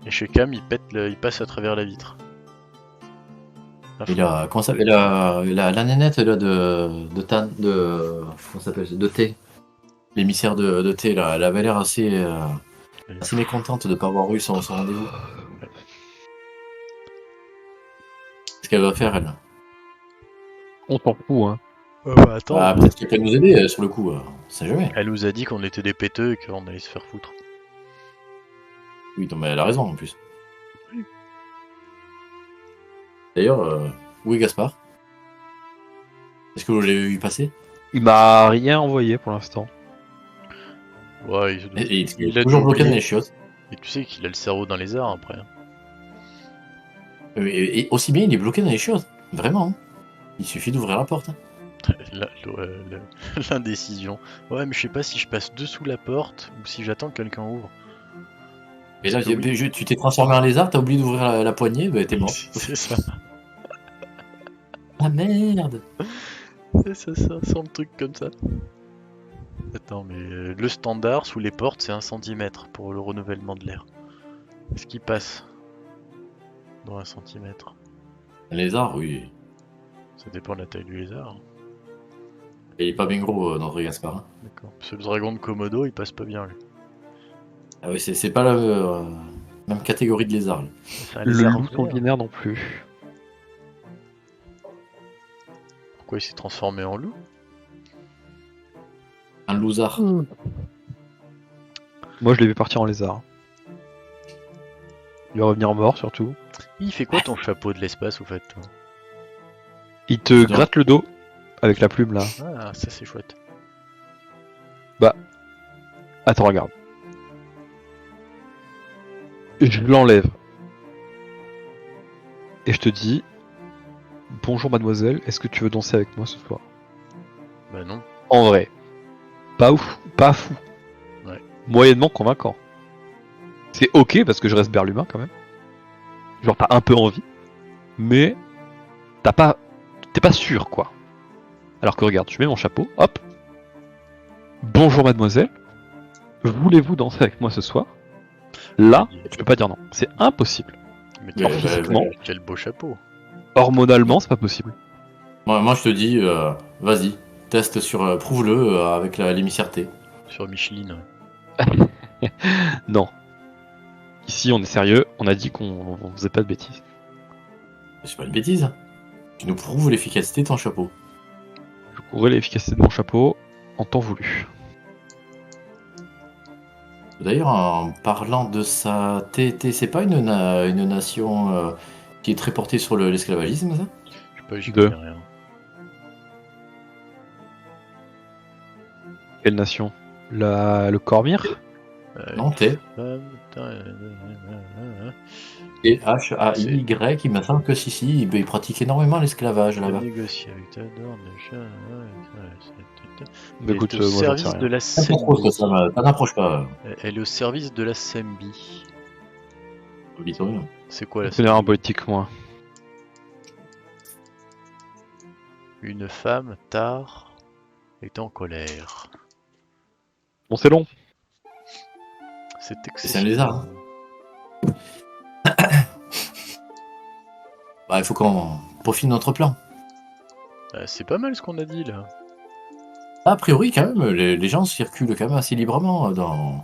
Et chez Cam, il passe à travers la vitre. Ah, Il a, comment ça s'appelle, la nénette là, comment ça s'appelle, de thé. L'émissaire de thé, là, elle avait l'air assez mécontente de ne pas avoir eu son rendez-vous. Qu'est-ce qu'elle va faire, elle? On s'en fout, hein. bah attends, Ah, peut-être qu'elle peut nous aider sur le coup, on sait jamais. elle nous a dit qu'on était des péteux et qu'on allait se faire foutre. Oui, non, mais elle a raison en plus. D'ailleurs, où est Gaspard? Est-ce que vous l'avez vu passer? Il m'a rien envoyé pour l'instant. Ouais, Il a est toujours dû bloqué dans oublier. les chiottes. Et tu sais qu'il a le cerveau dans les arts après. Et aussi bien, il est bloqué dans les chiottes. Vraiment. Hein. Il suffit d'ouvrir la porte. Hein. L'indécision. Ouais, mais je sais pas si je passe dessous la porte ou si j'attends que quelqu'un ouvre. Et là, Parce que oui. tu t'es transformé en lézard, t'as oublié d'ouvrir la poignée, bah t'es mort. C'est ça. Ah merde! C'est ça, sans le truc comme ça. Attends, mais le standard sous les portes, c'est 1 cm pour le renouvellement de l'air. Est-ce qu'il passe dans 1 cm? Un lézard, oui. Ça dépend de la taille du lézard. Il est pas bien gros, notre Gaspard. Hein. D'accord. Parce que le dragon de Komodo, il passe pas bien lui. Ah oui, c'est pas la même catégorie de lézard. Là. C'est un Le lézard loup vert. sanguinaire non plus. Pourquoi il s'est transformé en loup? Un lousard. Moi, je l'ai vu partir en lézard. Il va revenir mort surtout. Il fait quoi ton chapeau de l'espace au fait toi? Il te Non. gratte le dos avec la plume là. Ah, ça c'est chouette. Attends, regarde. Je l'enlève. Et je te dis, bonjour mademoiselle, est-ce que tu veux danser avec moi ce soir? Bah non. En vrai, pas ouf, pas fou. Ouais. Moyennement convaincant. C'est ok parce que je reste berlumin quand même. Genre t'as un peu envie, mais t'es pas sûr quoi. Alors que regarde, je mets mon chapeau, hop. Bonjour mademoiselle, voulez-vous danser avec moi ce soir? Là, je peux pas dire non, c'est impossible. Mais Ouais, physiquement. quel beau chapeau. Hormonalement, c'est pas possible. Moi, je te dis, vas-y, teste sur. Prouve-le avec l'émissaire T. Sur Micheline. Non. Ici, on est sérieux, on a dit qu'on faisait pas de bêtises. C'est pas une bêtise. Tu nous prouves l'efficacité de ton chapeau. Je courrai l'efficacité de mon chapeau en temps voulu. D'ailleurs, en parlant de ça, c'est pas une nation qui est très portée sur l'esclavagisme, ça? Je sais pas, j'y Deux. connais rien. Quelle nation? Le Cormyr? Non, T. Et H-A-I-Y, il me semble que si, il pratique énormément l'esclavage là-bas. Négocier avec Tador, déjà. Bah, écoute, Elle est au moi j'en sais service rien. de la Pas trop, Sembi. ça n'approche pas. Elle est au service de la Sembi. Victorien. C'est quoi la Je connais rien en Sembi? politique, moi. Une femme, tard, est en colère. Bon, c'est long. C'est C'est un excessif. lézard. Bah, il faut qu'on profite de notre plan. C'est pas mal ce qu'on a dit là. A priori, quand même, les gens circulent quand même assez librement dans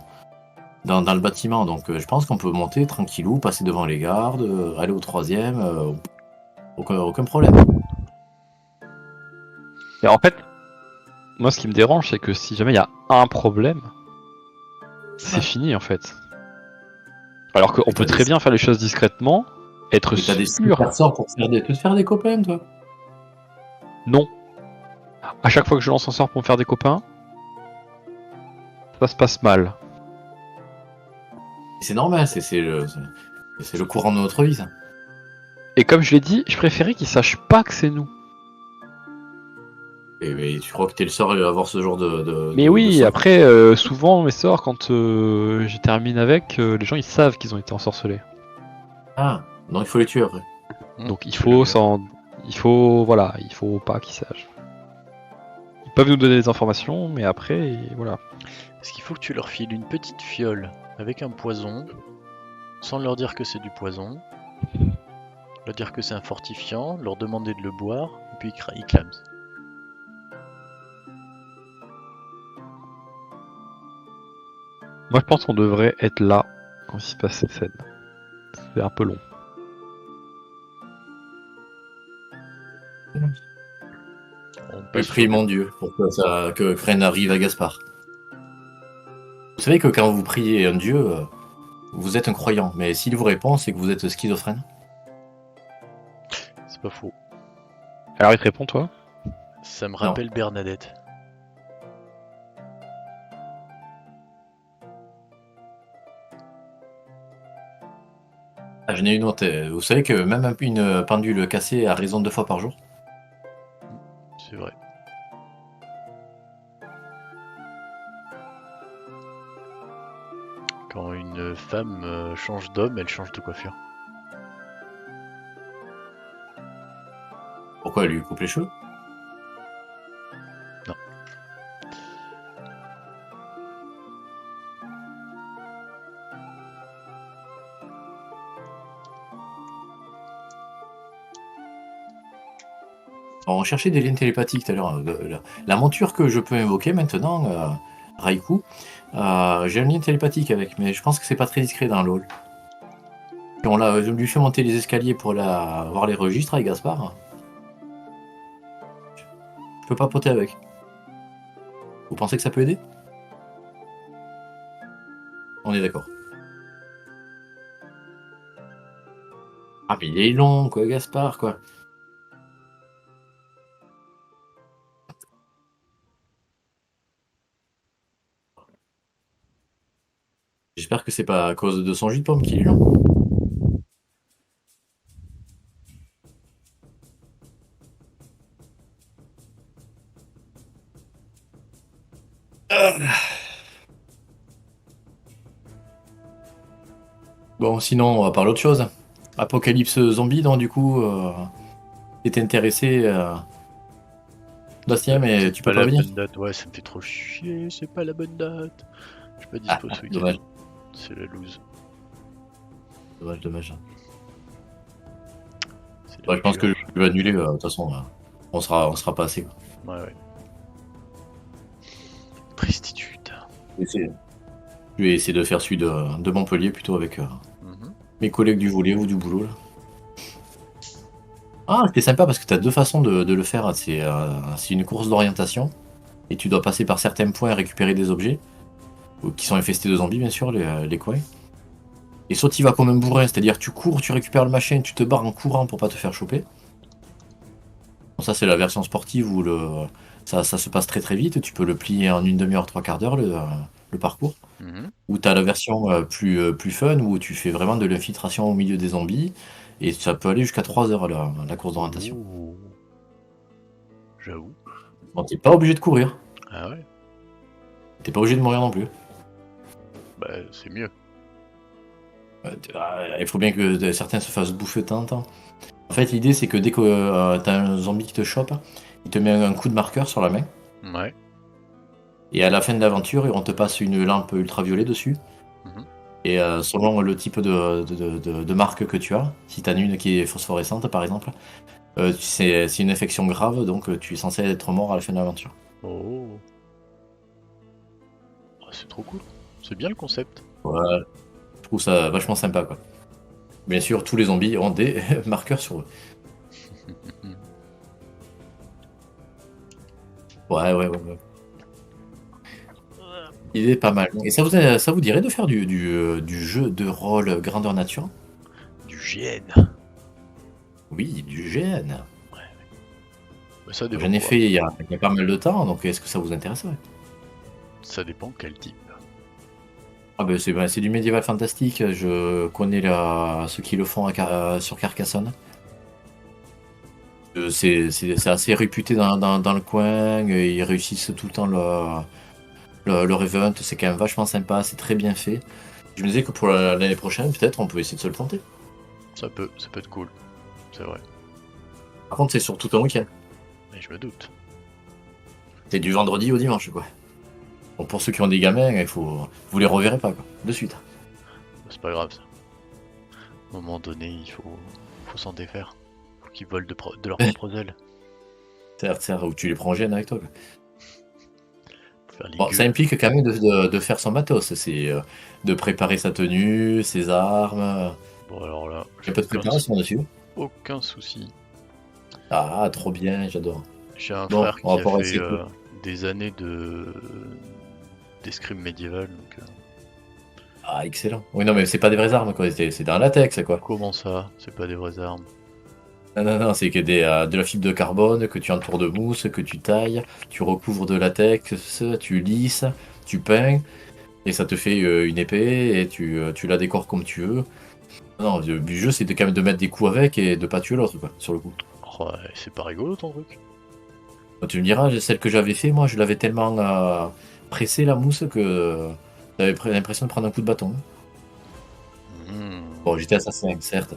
le bâtiment. Donc, je pense qu'on peut monter tranquillou, passer devant les gardes, aller au 3ème. Aucun problème. Et en fait, moi ce qui me dérange, c'est que si jamais il y a un problème, c'est fini en fait. Alors qu'on peut très bien faire les choses discrètement, être Mais t'as des sûr. super sorts pour te faire des copains, toi. Non. À chaque fois que je lance un sort pour me faire des copains, ça se passe mal. C'est normal, c'est le courant de notre vie, ça. Et comme je l'ai dit, je préférais qu'ils sachent pas que c'est nous. Et tu crois que t'es le seul à avoir ce genre de Mais de oui, sort. après, souvent mes sorts, quand je termine avec, les gens ils savent qu'ils ont été ensorcelés. Ah, non, il faut les tuer après. Donc il c'est faut le il faut pas qu'ils sachent. Ils peuvent nous donner des informations, mais après, voilà. Parce qu'il faut que tu leur files une petite fiole avec un poison, sans leur dire que c'est du poison, leur dire que c'est un fortifiant, leur demander de le boire, et puis ils clament. Moi je pense qu'on devrait être là quand il se passe cette scène. C'est un peu long. On Je passe prie sur- mon Dieu pour que Kren arrive à Gaspard. Vous savez que quand vous priez un dieu, vous êtes un croyant, mais s'il vous répond, c'est que vous êtes schizophrène. C'est pas faux. Alors il te répond toi? Ça me rappelle Bernadette. Ah, j'en ai une autre. Vous savez que même une pendule cassée a raison 2 fois par jour. C'est vrai. Quand une femme change d'homme, elle change de coiffure. Pourquoi elle lui coupe les cheveux? Non. On cherchait des liens télépathiques tout à l'heure. La monture que je peux invoquer maintenant, Raikou, j'ai un lien télépathique avec, mais je pense que c'est pas très discret dans LoL. Et je lui fais monter les escaliers pour voir les registres avec Gaspard. Je peux pas poter avec. Vous pensez que ça peut aider? On est d'accord. Ah mais il est long quoi, Gaspard quoi. J'espère que c'est pas à cause de son jus de pomme qu'il est long. Bon, sinon, on va parler autre chose. Apocalypse zombie, donc du coup, t'es intéressé, Bastien, mais C'est tu pas peux pas la venir. bonne date, ouais, ça me fait trop chier, c'est pas la bonne date. Je suis pas Ah, dispo ce week-end. dommage, C'est la loose. dommage. C'est Ouais, la je pense que purge. je vais annuler, de toute façon, on sera pas assez. Quoi. Ouais. Tristitude. Je vais essayer de faire celui de Montpellier plutôt avec Mhm. mes collègues du volet ou du boulot. Là. Ah, c'était sympa parce que tu as 2 façons de le faire. C'est une course d'orientation et tu dois passer par certains points et récupérer des objets qui sont infestés de zombies, bien sûr, les coins. Et soit tu vas comme un bourrin, c'est-à-dire tu cours, tu récupères le machin, tu te barres en courant pour pas te faire choper. Bon, ça, c'est la version sportive où ça se passe très très vite. Tu peux le plier en 1/2 heure, 3/4 d'heure, le parcours. Mhm. Ou tu as la version plus fun où tu fais vraiment de l'infiltration au milieu des zombies. Et ça peut aller jusqu'à 3 heures la course d'orientation. Ouh. J'avoue. Bon, t'es pas obligé de courir. Ah ouais, T'es pas obligé de mourir non plus. bah c'est mieux. Il faut bien que certains se fassent bouffer de temps en temps. En fait, l'idée c'est que dès que t'as un zombie qui te chope, il te met un coup de marqueur sur la main. Ouais. Et à la fin de l'aventure, on te passe une lampe ultraviolet dessus. Mhm. Et selon le type de marque que tu as, si t'en as une qui est phosphorescente par exemple, c'est une infection grave, donc tu es censé être mort à la fin de l'aventure. Oh. Ah, c'est trop cool. C'est bien le concept. Ouais, je trouve ça vachement sympa quoi. Bien sûr, tous les zombies ont des marqueurs sur eux. Ouais. Il est pas mal. Et ça vous dirait de faire du jeu de rôle grandeur nature? Du GN. Oui, du GN. Mais ça dépend J'en ai quoi. fait il y a pas mal de temps, donc est-ce que ça vous intéresserait? Ça dépend quel type. Ah ben c'est du médiéval fantastique, je connais ceux qui le font sur Carcassonne. C'est assez réputé dans le coin, ils réussissent tout le temps leur event, c'est quand même vachement sympa, c'est très bien fait. Je me disais que pour l'année prochaine, peut-être on peut essayer de se le tenter. Ça peut être cool. C'est vrai. Par contre, c'est sur tout un week-end. Mais je me doute. C'est du vendredi au dimanche, quoi. Bon, pour ceux qui ont des gamins, vous les reverrez pas, quoi, de suite. C'est pas grave ça. À un moment donné, il faut s'en défaire. Faut qu'ils volent de leurs propres ailes. C'est-à-dire où tu les prends en gêne avec toi, quoi. Faut faire les Bon, gueux. ça implique quand même de faire son matos, c'est de préparer sa tenue, ses armes. Bon alors là, Il y j'ai a pas de préparation dessus. aucun souci. Ah, trop bien, j'adore. J'ai un Bon, frère on va qui a pouvoir fait essayer. des années d'escrime médiéval, donc Ah, excellent. Oui, non, mais c'est pas des vraies armes, quoi. C'est dans la latex, quoi. comment ça? C'est pas des vraies armes. Non, c'est que de la fibre de carbone que tu entoures de mousse, que tu tailles, tu recouvres de latex, tu lisses, tu peins, et ça te fait une épée, et tu la décores comme tu veux. Non, le but du jeu, c'est quand même de mettre des coups avec et de pas tuer l'autre, quoi, sur le coup. Oh, ouais, c'est pas rigolo ton truc. Tu me diras, celle que j'avais fait, moi, je l'avais tellement pressé la mousse que j'avais l'impression de prendre un coup de bâton. Hmm. Bon, j'étais assassin, certes.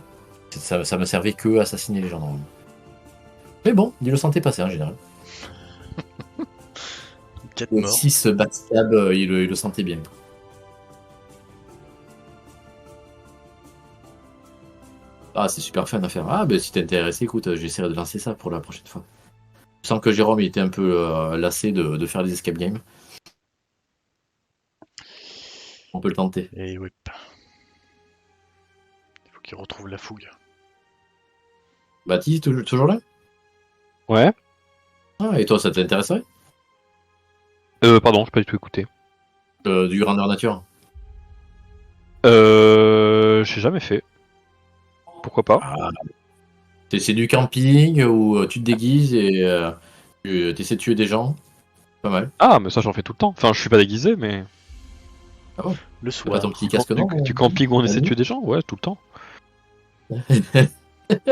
Ça me servait que à assassiner les gens, normalement. Mais bon, il le sentait passer en général. 4 Et morts. 6 backstab, il le sentait bien. Ah, c'est super fun à faire. Ah, ben si t'es intéressé, écoute, j'essaierai de lancer ça pour la prochaine fois. Je sens que Jérôme il était un peu lassé de faire des escape games. On peut le tenter. Et oui. Il faut qu'il retrouve la fougue. Baptiste, toujours là? Ouais. Ah, et toi, ça t'intéresserait? Pardon, j'ai pas du tout écouté. Du grandeur nature? J'ai jamais fait. Pourquoi pas? Ah, c'est du camping où tu te déguises et tu essaies de tuer des gens. Pas mal. Ah, mais ça j'en fais tout le temps. Enfin, je suis pas déguisé, mais Le C'est pas soir. ton petit casque, non? du camping où on essaie de tuer des gens, ouais, tout le temps. Je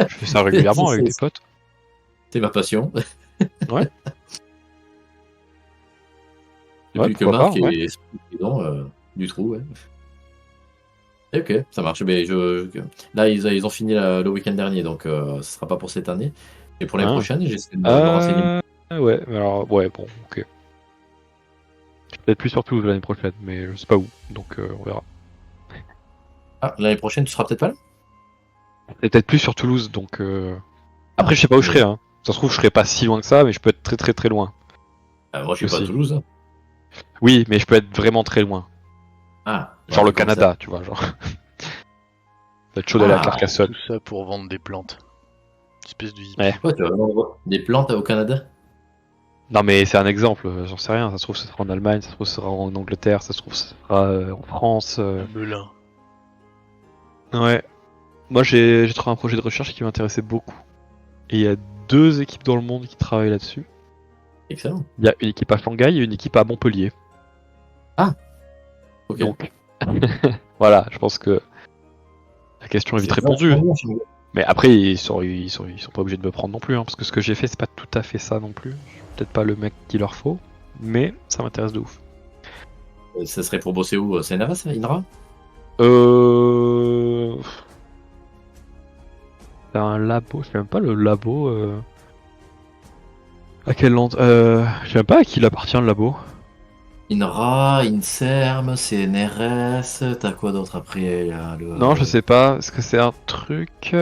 fais ça régulièrement avec des potes. C'est ma passion. Ouais. Depuis Ouais, que pourquoi Marc pas, ouais. est président du trou, ouais. Ok, ça marche. Mais là, ils ont fini le week-end dernier, donc ce sera pas pour cette année. Et pour l'année Ah. prochaine, j'essaie de me renseigner. Ouais, alors, ouais, bon, ok. Peut-être plus sur Toulouse l'année prochaine, mais je sais pas où, donc on verra. Ah, l'année prochaine, tu seras peut-être pas là? Et peut-être plus sur Toulouse, donc après je sais pas où je serai, hein. Ça se trouve je serai pas si loin que ça, mais je peux être très très très loin. Moi, je suis pas à Aussi. Toulouse. Hein. Oui, mais je peux être vraiment très loin. Ah, Genre ouais, le comme Canada, tu vois, genre. Ça va être chaud d'aller à Ah. Carcassonne. Tout ça pour vendre des plantes. Espèce de hippie. Ouais. ça. Ouais, tu vas vendre des plantes au Canada? Non mais c'est un exemple, j'en sais rien, ça se trouve ce sera en Allemagne, ça se trouve ce sera en Angleterre, ça se trouve ce sera en France. Un melun. Ouais. Moi j'ai trouvé un projet de recherche qui m'intéressait beaucoup. Et il y a 2 équipes dans le monde qui travaillent là-dessus. Excellent. Il y a une équipe à Shanghai et une équipe à Montpellier. Ok. Donc voilà, je pense que la question est vite répondue. Mais après, ils sont pas obligés de me prendre non plus, hein, parce que ce que j'ai fait, c'est pas tout à fait ça non plus. Je suis peut-être pas le mec qu'il leur faut, mais ça m'intéresse de ouf. Ça serait pour bosser où? CNRS, INRA? C'est un labo, je sais même pas le labo. À quel je sais même pas à qui il appartient le labo. INRA, INSERM, CNRS, t'as quoi d'autre après Non, je sais pas. Est-ce que c'est un truc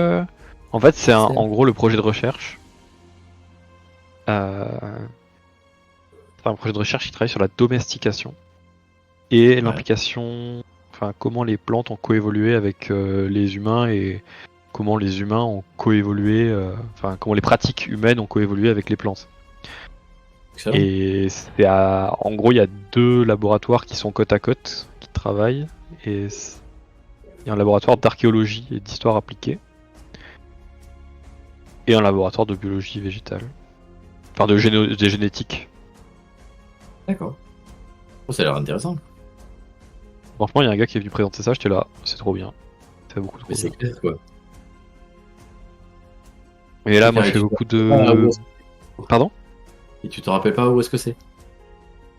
En fait, c'est en gros le projet de recherche. C'est un projet de recherche qui travaille sur la domestication et l'implication, enfin comment les plantes ont coévolué avec les humains et comment les humains ont coévolué, enfin comment les pratiques humaines ont coévolué avec les plantes. Excellent. Et en gros, il y a 2 laboratoires qui sont côte à côte, qui travaillent. Et il y a un laboratoire d'archéologie et d'histoire appliquée. Et un laboratoire de biologie végétale. Enfin, de génétique. D'accord. Oh, ça a l'air intéressant. Franchement, il y a un gars qui est venu présenter ça, j'étais là, c'est trop bien. C'est beaucoup trop Mais c'est bien. clair, quoi. Et là, c'est moi, je clair, fais et tu beaucoup te rappelles pas où de... est-ce- Pardon? Et tu te rappelles pas où est-ce que c'est?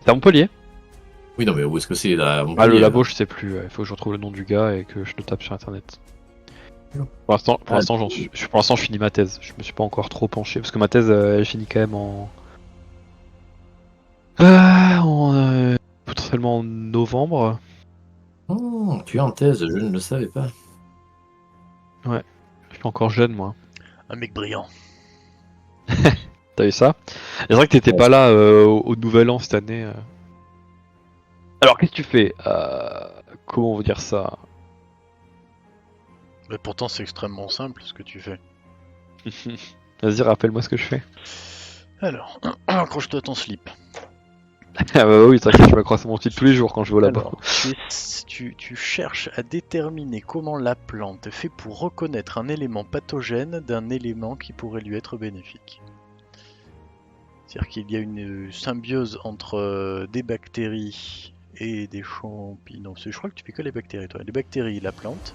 C'est à Montpellier. Oui, non, mais où est-ce que c'est là, à Ah, le Montpellier, labo, là je sais plus. Il faut que je retrouve le nom du gars et que je le tape sur internet. Non. Pour l'instant, Ah, je finis ma thèse. Je me suis pas encore trop penché parce que ma thèse, elle finit quand même potentiellement en novembre. Oh, tu es en thèse, je ne le savais pas. Je suis encore jeune, moi. Un mec brillant. T'as vu ça? Et c'est vrai que t'étais Ouais. pas là au Nouvel An cette année. Alors, qu'est-ce que tu fais? Comment on veut dire ça? Mais pourtant, c'est extrêmement simple ce que tu fais. Vas-y, rappelle-moi ce que je fais. Alors, accroche-toi ton slip. Ah bah oui, t'inquiète, je m'accroche à mon titre tous les jours quand je vais là-bas. Alors, tu cherches à déterminer comment la plante fait pour reconnaître un élément pathogène d'un élément qui pourrait lui être bénéfique. C'est-à-dire qu'il y a une symbiose entre des bactéries et des champignons. Je crois que tu fais que les bactéries, toi. Les bactéries et la plante.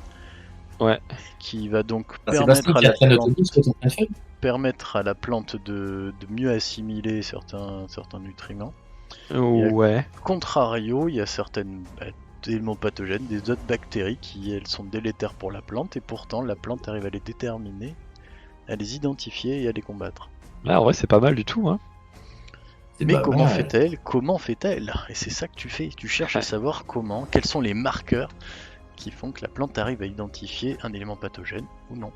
Ouais. Qui va donc Ah, c'est Bastien qui est en train de te dire ce que tu es en train de faire. permettre à la plante de mieux assimiler certains nutriments. Ouais. Contrario, il y a certaines éléments pathogènes, des autres bactéries qui elles sont délétères pour la plante et pourtant la plante arrive à les déterminer, à les identifier et à les combattre. Ah ouais, c'est pas mal du tout, hein. C'est Mais pas comment mal. fait-elle? Comment fait-elle? Et c'est ça que tu fais. Tu cherches à savoir comment, quels sont les marqueurs qui font que la plante arrive à identifier un élément pathogène ou non.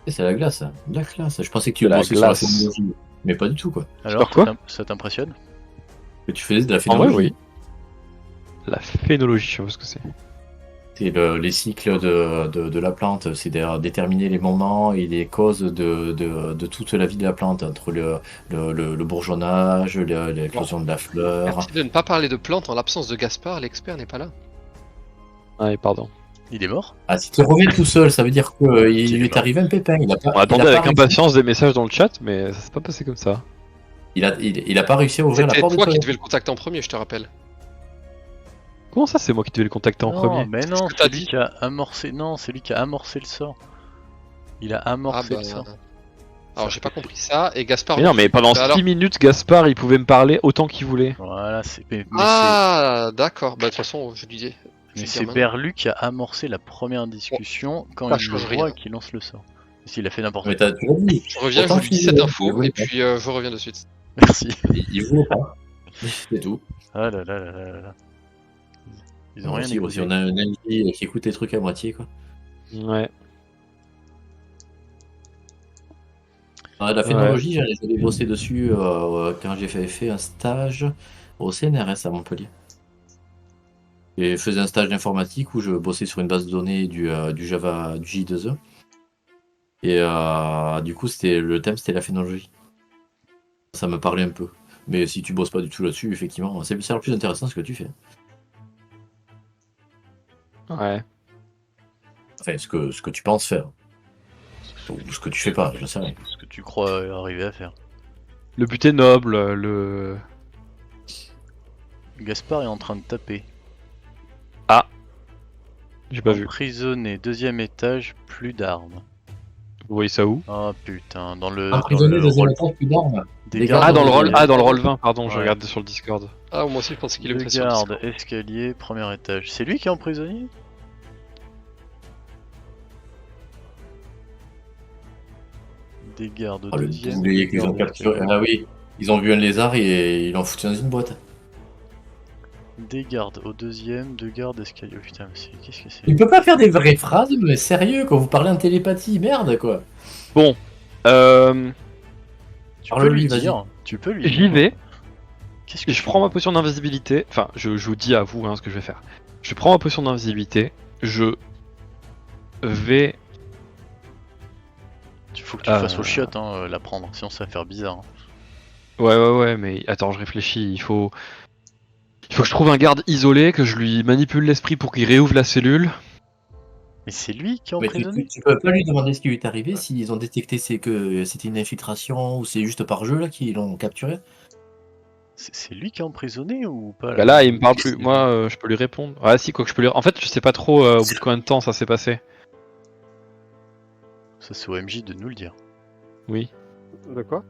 C'est la glace, hein. La classe. Je pensais que tu De la bossais sur la glace. phénologie. Mais pas du tout, quoi. Alors, quoi ça t'impressionne? Que tu faisais de la En vrai, phénologie. oui. La phénologie, je sais pas ce que c'est. C'est les cycles de la plante, c'est de déterminer les moments et les causes de toute la vie de la plante, entre le bourgeonnage, l'éclosion de la fleur. Merci de ne pas parler de plantes en l'absence de Gaspard, l'expert n'est pas là. Ah, pardon. Il est mort? Ah, si tu reviens tout seul, ça veut dire qu'il Qu'il est lui est mort. arrivé un pépin. Il a pas, On attendait il a avec pas réussi- impatience des messages dans le chat, mais ça s'est pas passé comme ça. il a pas réussi à ouvrir la C'était porte de toi qui toilette. devais le contacter en premier, je te rappelle. Comment ça, c'est moi qui devais le contacter en Non, premier? mais C'est non, ce que t'as c'est lui dit. qui a amorcé. Non, c'est lui qui a amorcé le sort. Il a amorcé le sort. Alors j'ai pas compris ça, et Gaspard... Mais non, mais pendant Bah alors- 6 minutes, Gaspard, il pouvait me parler autant qu'il voulait. Voilà, c'est. Mais Ah, d'accord. Bah de toute façon, je lui dis... c'est Berlu qui a amorcé la première discussion quand ça il le change voit rien. et qu'il lance le sort. S'il a fait n'importe Mais quoi. t'as toujours dit. Je reviens, je Autant lui dis qu'il cette voulait, info, il voulait et pas. puis je reviens de suite. Merci. Il voulait pas. C'est tout. Ah là là là là là là. Ils ont Moi rien aussi, écouté. on a un ami qui écoute les trucs à moitié, quoi. Ouais. Ah, la phénologie, j'avais bossé dessus quand j'ai fait un stage au CNRS à Montpellier. Et je faisais un stage d'informatique où je bossais sur une base de données du Java, du J2E. Et du coup, le thème, c'était la phénologie. Ça me parlait un peu. Mais si tu bosses pas du tout là-dessus, effectivement, c'est le plus intéressant ce que tu fais. Ouais. Enfin, ce que tu penses faire. Ou ce que tu fais pas, je sais rien. Ce que tu crois arriver à faire. Le but est noble, le... Gaspard est en train de taper. J'ai pas vu. Emprisonné, deuxième étage, plus d'armes. Vous voyez ça où? Oh putain, dans le Emprisonné, deuxième rôle étage, plus d'armes. des gardes Ah, dans le rôle- rôle, dans le rôle 20, pardon, je Ouais. regarde sur le Discord. Ah, moi aussi je pensais qu'il Le était sur le garde, Discord. escalier, premier étage. C'est lui qui est emprisonné? Des gardes au Ah, le deuxième. boulet des qu'ils ont gardes capturé. escalier. Ah oui, ils ont vu un lézard et ils l'ont foutu dans une boîte. Des gardes au deuxième, deux gardes escalier. Oh putain, mais qu'est-ce que c'est? Il peut pas faire des vraies phrases, mais sérieux, quand vous parlez en télépathie, merde quoi. Bon, Tu Parle-lui, peux lui vas-y. dire. Tu peux lui j'y dire. vais. Qu'est-ce que Je tu prends ma fais? potion d'invisibilité. Enfin, je vous dis à vous ce que je vais faire. Je prends ma potion d'invisibilité. Je vais. Il faut que tu le fasses au chiottes, la prendre, sinon ça va faire bizarre. Hein. Ouais, mais attends, je réfléchis. Il faut que je trouve un garde isolé, que je lui manipule l'esprit pour qu'il réouvre la cellule. Mais c'est lui qui est Mais emprisonné? tu peux pas lui demander ce qui lui est arrivé s'ils ont détecté que c'était une infiltration ou c'est juste par jeu là qu'ils l'ont capturé. C'est lui qui est emprisonné ou pas Bah là, il me parle plus. Moi, je peux lui répondre. Ah si, quoi que je peux lui. En fait, je sais pas trop au bout de combien de temps ça s'est passé. Ça, c'est au MJ de nous le dire. Oui. De quoi?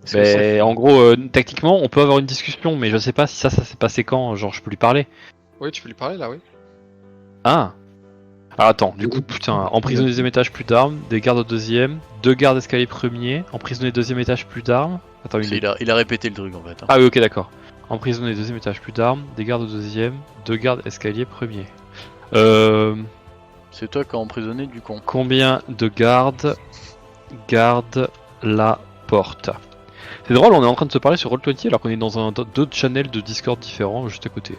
Est-ce que ça fait- En gros, techniquement, on peut avoir une discussion, mais je sais pas si ça s'est passé quand. Genre, je peux lui parler. Oui, tu peux lui parler là, oui. Ah. Alors attends, du coup, putain, emprisonné deuxième étage, plus d'armes, des gardes au deuxième, 2 gardes escalier premier, emprisonné deuxième étage, plus d'armes. Attends, il a répété le truc en fait. Hein. Ah oui, ok, d'accord. Emprisonné deuxième étage, plus d'armes, des gardes au deuxième, 2 gardes escalier premier. C'est toi qui as emprisonné du con. Combien de gardes gardent la porte? C'est drôle, on est en train de se parler sur Roll20 alors qu'on est dans deux channels de Discord différents juste à côté.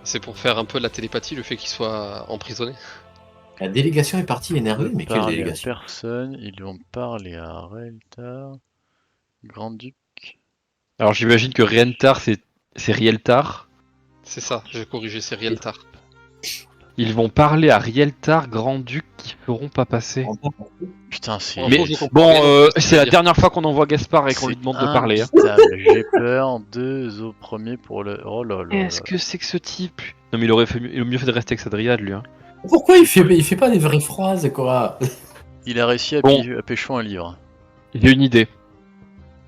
C'est pour faire un peu la télépathie, le fait qu'il soit emprisonné. La délégation est partie énervée, mais quelle Parler à délégation? personne, ils vont parler à Reltar, Grand-Duc. Alors j'imagine que Rientar c'est Rieltar. C'est ça, j'ai corrigé, c'est Rieltar. Ils vont parler à Rieltar, Grand-Duc qui feront pas passer. Putain, c'est En Mais gros, je comprends bon, rien, c'est la dire. dernière fois qu'on envoie Gaspard et qu'on lui demande de parler. Hein. imbitable. J'ai peur, 2 au premier pour le. Oh là là. Qu'est-ce que c'est que ce type? Non mais il aurait mieux fait de rester avec sa dryade lui. Hein. Pourquoi il fait pas des vraies phrases quoi? Il a réussi à, Bon. à pécho un livre. J'ai une idée.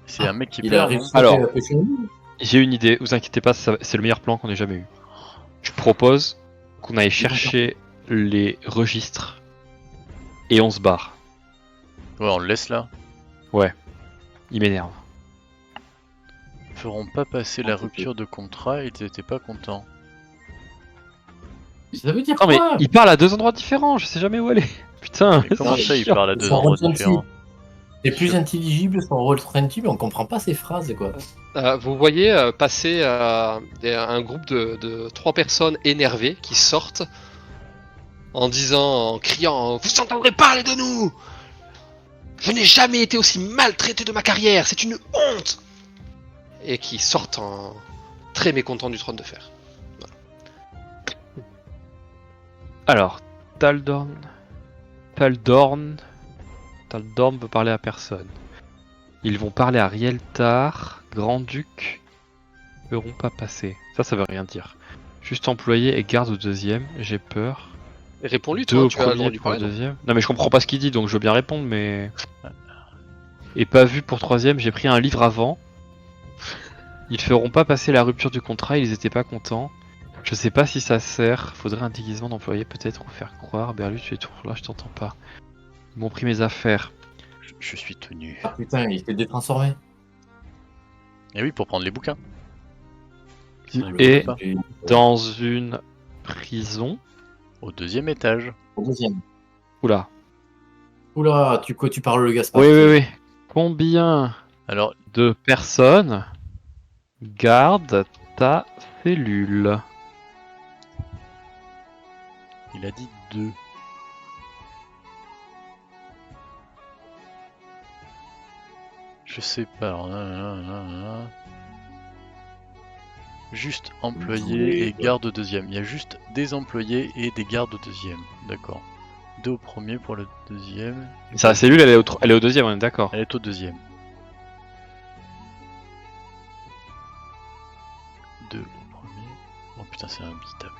C'est un mec qui Il a perd, non réussi à Alors. faire pêcher un loup. J'ai une idée, vous inquiétez pas, c'est le meilleur plan qu'on ait jamais eu. Je propose qu'on aille chercher les registres et on se barre. Ouais, on le laisse là. Il m'énerve. Feront pas passer la rupture de contrat, ils étaient pas contents. Ça veut dire Non mais quoi? il parle à 2 endroits différents, je sais jamais où aller. Putain, Mais comment c'est ça, il chiant. parle à 2 Son endroits ressenti. différents? C'est plus intelligible son rôle 20, mais on comprend pas ses phrases quoi. Vous voyez passer un groupe de 3 personnes énervées qui sortent en disant, en criant, vous entendrez parler de nous! Je n'ai jamais été aussi maltraité de ma carrière, c'est une honte! Et qui sortent en très mécontents du trône de fer. Alors, Taldorn veut parler à personne. Ils vont parler à Rieltar, Grand-Duc, feront pas passer. Ça veut rien dire. Juste employé et garde au deuxième, j'ai peur. Et réponds-lui, 2 toi, au tu as le droit premier de lui pour le parler. non deuxième. Non mais je comprends pas ce qu'il dit donc je veux bien répondre mais... Et pas vu pour troisième, j'ai pris un livre avant. Ils feront pas passer la rupture du contrat, ils étaient pas contents. Je sais pas si ça sert, faudrait un déguisement d'employé peut-être ou faire croire. Berlu, tu es toujours là, je t'entends pas. Ils m'ont pris mes affaires. Je suis tout nu. Ah putain, il s'est détransformé. Et oui, pour prendre les bouquins. Sinon, il Et- le pas. Dans une prison. Au 2e étage. Au deuxième. Oula. Oula, tu parles le Gaspard. Oui. Combien Alors, de personnes gardent ta cellule? il a dit 2. Je sais pas. Alors, Juste employés et garde au deuxième. Il y a juste des employés et des gardes au deuxième. D'accord. 2 au premier pour le deuxième. Sa cellule, elle est au deuxième, on est d'accord. Elle est au deuxième. 2 au premier. Oh putain, c'est imbitable.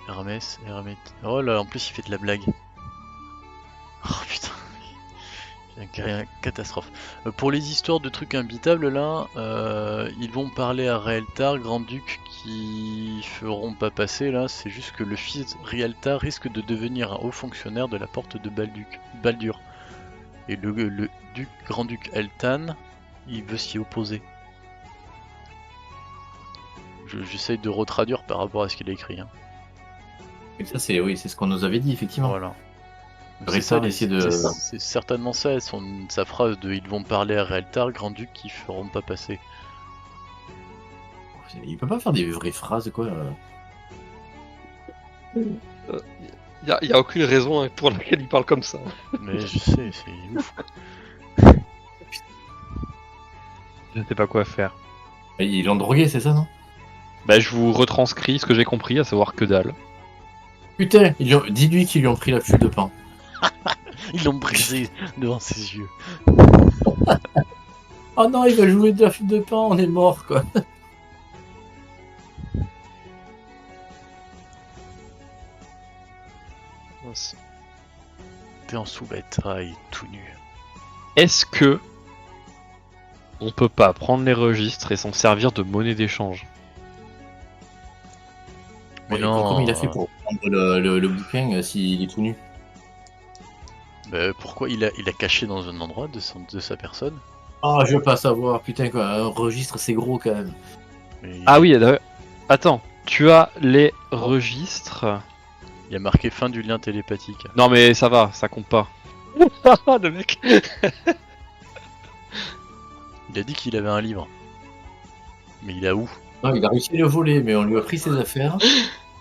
Hermès. Oh là, en plus il fait de la blague. Oh putain. Catastrophe. Pour les histoires de trucs imbitables là, ils vont parler à Rieltar, Grand-Duc qui feront pas passer là, c'est juste que le fils Rieltar risque de devenir un haut fonctionnaire de la porte de Baldur. Et le Grand-Duc Eltan, il veut s'y opposer. J'essaye de retraduire par rapport à ce qu'il a écrit. Hein. Et ça, c'est ce qu'on nous avait dit, effectivement. Voilà. Rieltar essaie de. C'est certainement ça, sa phrase de ils vont parler à Rieltar, Grand-Duc qui feront pas passer. Il peut pas faire des vraies phrases, quoi. Y a aucune raison pour laquelle il parle comme ça. Mais je sais, c'est ouf. Je ne sais pas quoi faire. Ils l'ont drogué, c'est ça, non? Bah, je vous retranscris ce que j'ai compris, à savoir que dalle. Putain, dis-lui qu'ils lui ont pris la flûte de pain. Ils l'ont brisé devant ses yeux. Oh non, il va jouer de la flûte de pain, on est mort, quoi. Mince. T'es en sous-bétail, tout nu. Est-ce que on peut pas prendre les registres et s'en servir de monnaie d'échange? Mais Ouais, non. Comment il a fait pour prendre le bouquin s'il est tout nu? Bah, pourquoi il a caché dans un endroit de sa personne? Ah, je veux pas savoir, putain, quoi. Un registre, c'est gros quand même. Mais Ah oui, attends, tu as les registres. il y a marqué fin du lien télépathique. Non mais ça va, ça compte pas. Le mec. Il a dit qu'il avait un livre. Mais il a où? Non, il a réussi à le voler, mais on lui a pris ses affaires.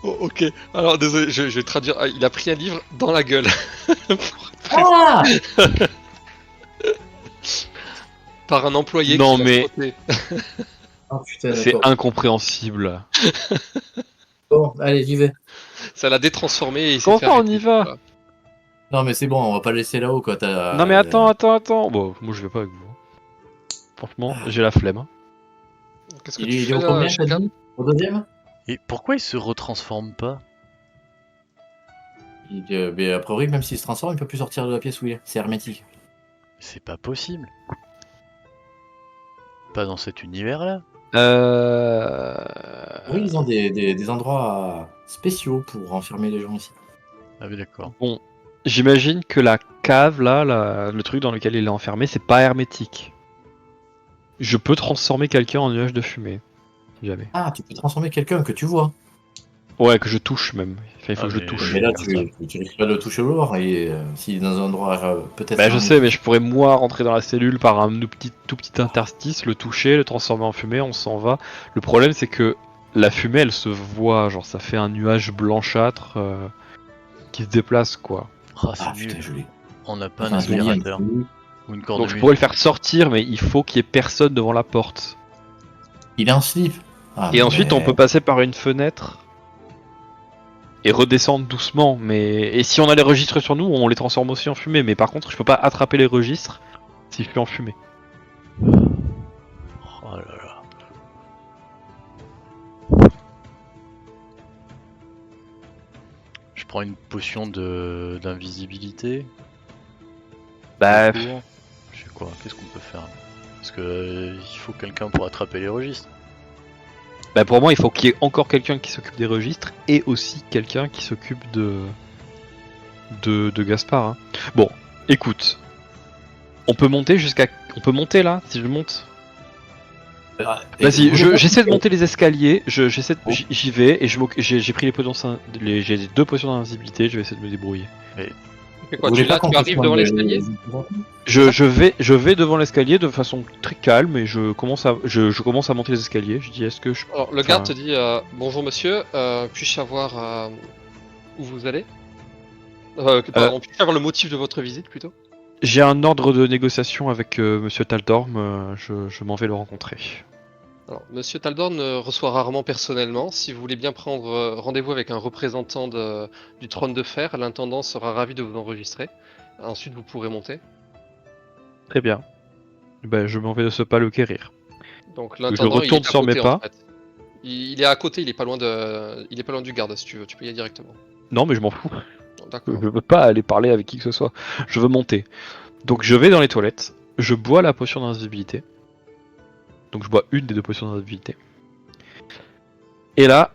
Oh, ok. Alors désolé, je vais traduire. Ah, il a pris un livre dans la gueule. Ah Par un employé. Non, qui l'a mais- frotté. Oh putain, C'est d'accord. incompréhensible. Bon, allez, j'y vais. Ça l'a détransformé et il s'est Comment fait ça, on arrêter. y va? Voilà. Non, mais c'est bon, on va pas le laisser là-haut, quoi. Non mais attends. Bon, moi je vais pas avec vous. Franchement, j'ai la flemme. Qu'est-ce que Il tu est fais au là, combien, t'as chacun dit? Au deuxième? Et pourquoi il se retransforme pas? Mais a priori, même s'il se transforme, il peut plus sortir de la pièce où il est. C'est hermétique. C'est pas possible. Pas dans cet univers-là. Oui, ils ont des endroits spéciaux pour enfermer les gens ici. Ah oui, d'accord. Bon, j'imagine que la cave là, le truc dans lequel il est enfermé, c'est pas hermétique. Je peux transformer quelqu'un en nuage de fumée. Si jamais. Ah, tu peux transformer quelqu'un que tu vois. Ouais, que je touche même. Enfin, il faut Ah, que je mais- touche. Mais là, comme tu risques pas de le toucher au lourd. Et s'il est dans un endroit peut-être. Bah je sais, mais je pourrais moi rentrer dans la cellule par un tout petit interstice, le toucher, le transformer en fumée, on s'en va. Le problème c'est que la fumée elle se voit, genre ça fait un nuage blanchâtre qui se déplace quoi. Ah, c'est Ah nul. putain, joli. On n'a pas un Enfin, aspirateur ou une corde Donc de je nuit. pourrais le faire sortir, mais il faut qu'il y ait personne devant la porte. Il est en slip. Ah, Et ensuite mais- on peut passer par une fenêtre et redescendre doucement. Mais et si on a les registres sur nous, on les transforme aussi en fumée. Mais par contre, je peux pas attraper les registres si je suis en fumée. Oh là là. Je prends une potion d'invisibilité. Bah, Au cours. Je sais quoi, qu'est-ce qu'on peut faire? Parce que il faut quelqu'un pour attraper les registres. Bah pour moi, il faut qu'il y ait encore quelqu'un qui s'occupe des registres et aussi quelqu'un qui s'occupe de Gaspard. Hein. Bon, écoute, on peut monter là, si je monte. Et Vas-y, vous- j'essaie de monter les escaliers. J'y vais et j'ai pris j'ai 2 potions d'invisibilité. Je vais essayer de me débrouiller. Mais quoi, Vous tu voulez pas là, qu'on tu arrives fasse devant les- l'escalier? Je vais devant l'escalier de façon très calme et je commence à monter les escaliers. Je dis est-ce que je Alors, le garde te dit bonjour monsieur, puis-je savoir où vous allez? Pardon, puis-je savoir le motif de votre visite plutôt? J'ai un ordre de négociation avec Monsieur Taldorm. Je m'en vais le rencontrer. Alors, monsieur Taldorn reçoit rarement personnellement. Si vous voulez bien prendre rendez-vous avec un représentant du trône de fer, l'intendant sera ravi de vous enregistrer. Ensuite, vous pourrez monter. Très bien. Ben, je m'en vais de ce pas le quérir. Donc, je l'intendant, il retourne est à sur mes côté, pas. en fait. Il est à côté, il est pas loin du garde si tu veux. Tu peux y aller directement. Non, mais je m'en fous. D'accord. Je veux pas aller parler avec qui que ce soit. Je veux monter. Donc je vais dans les toilettes. Je bois la potion d'invisibilité. Donc je bois une des 2 potions d'invisibilité. Et là,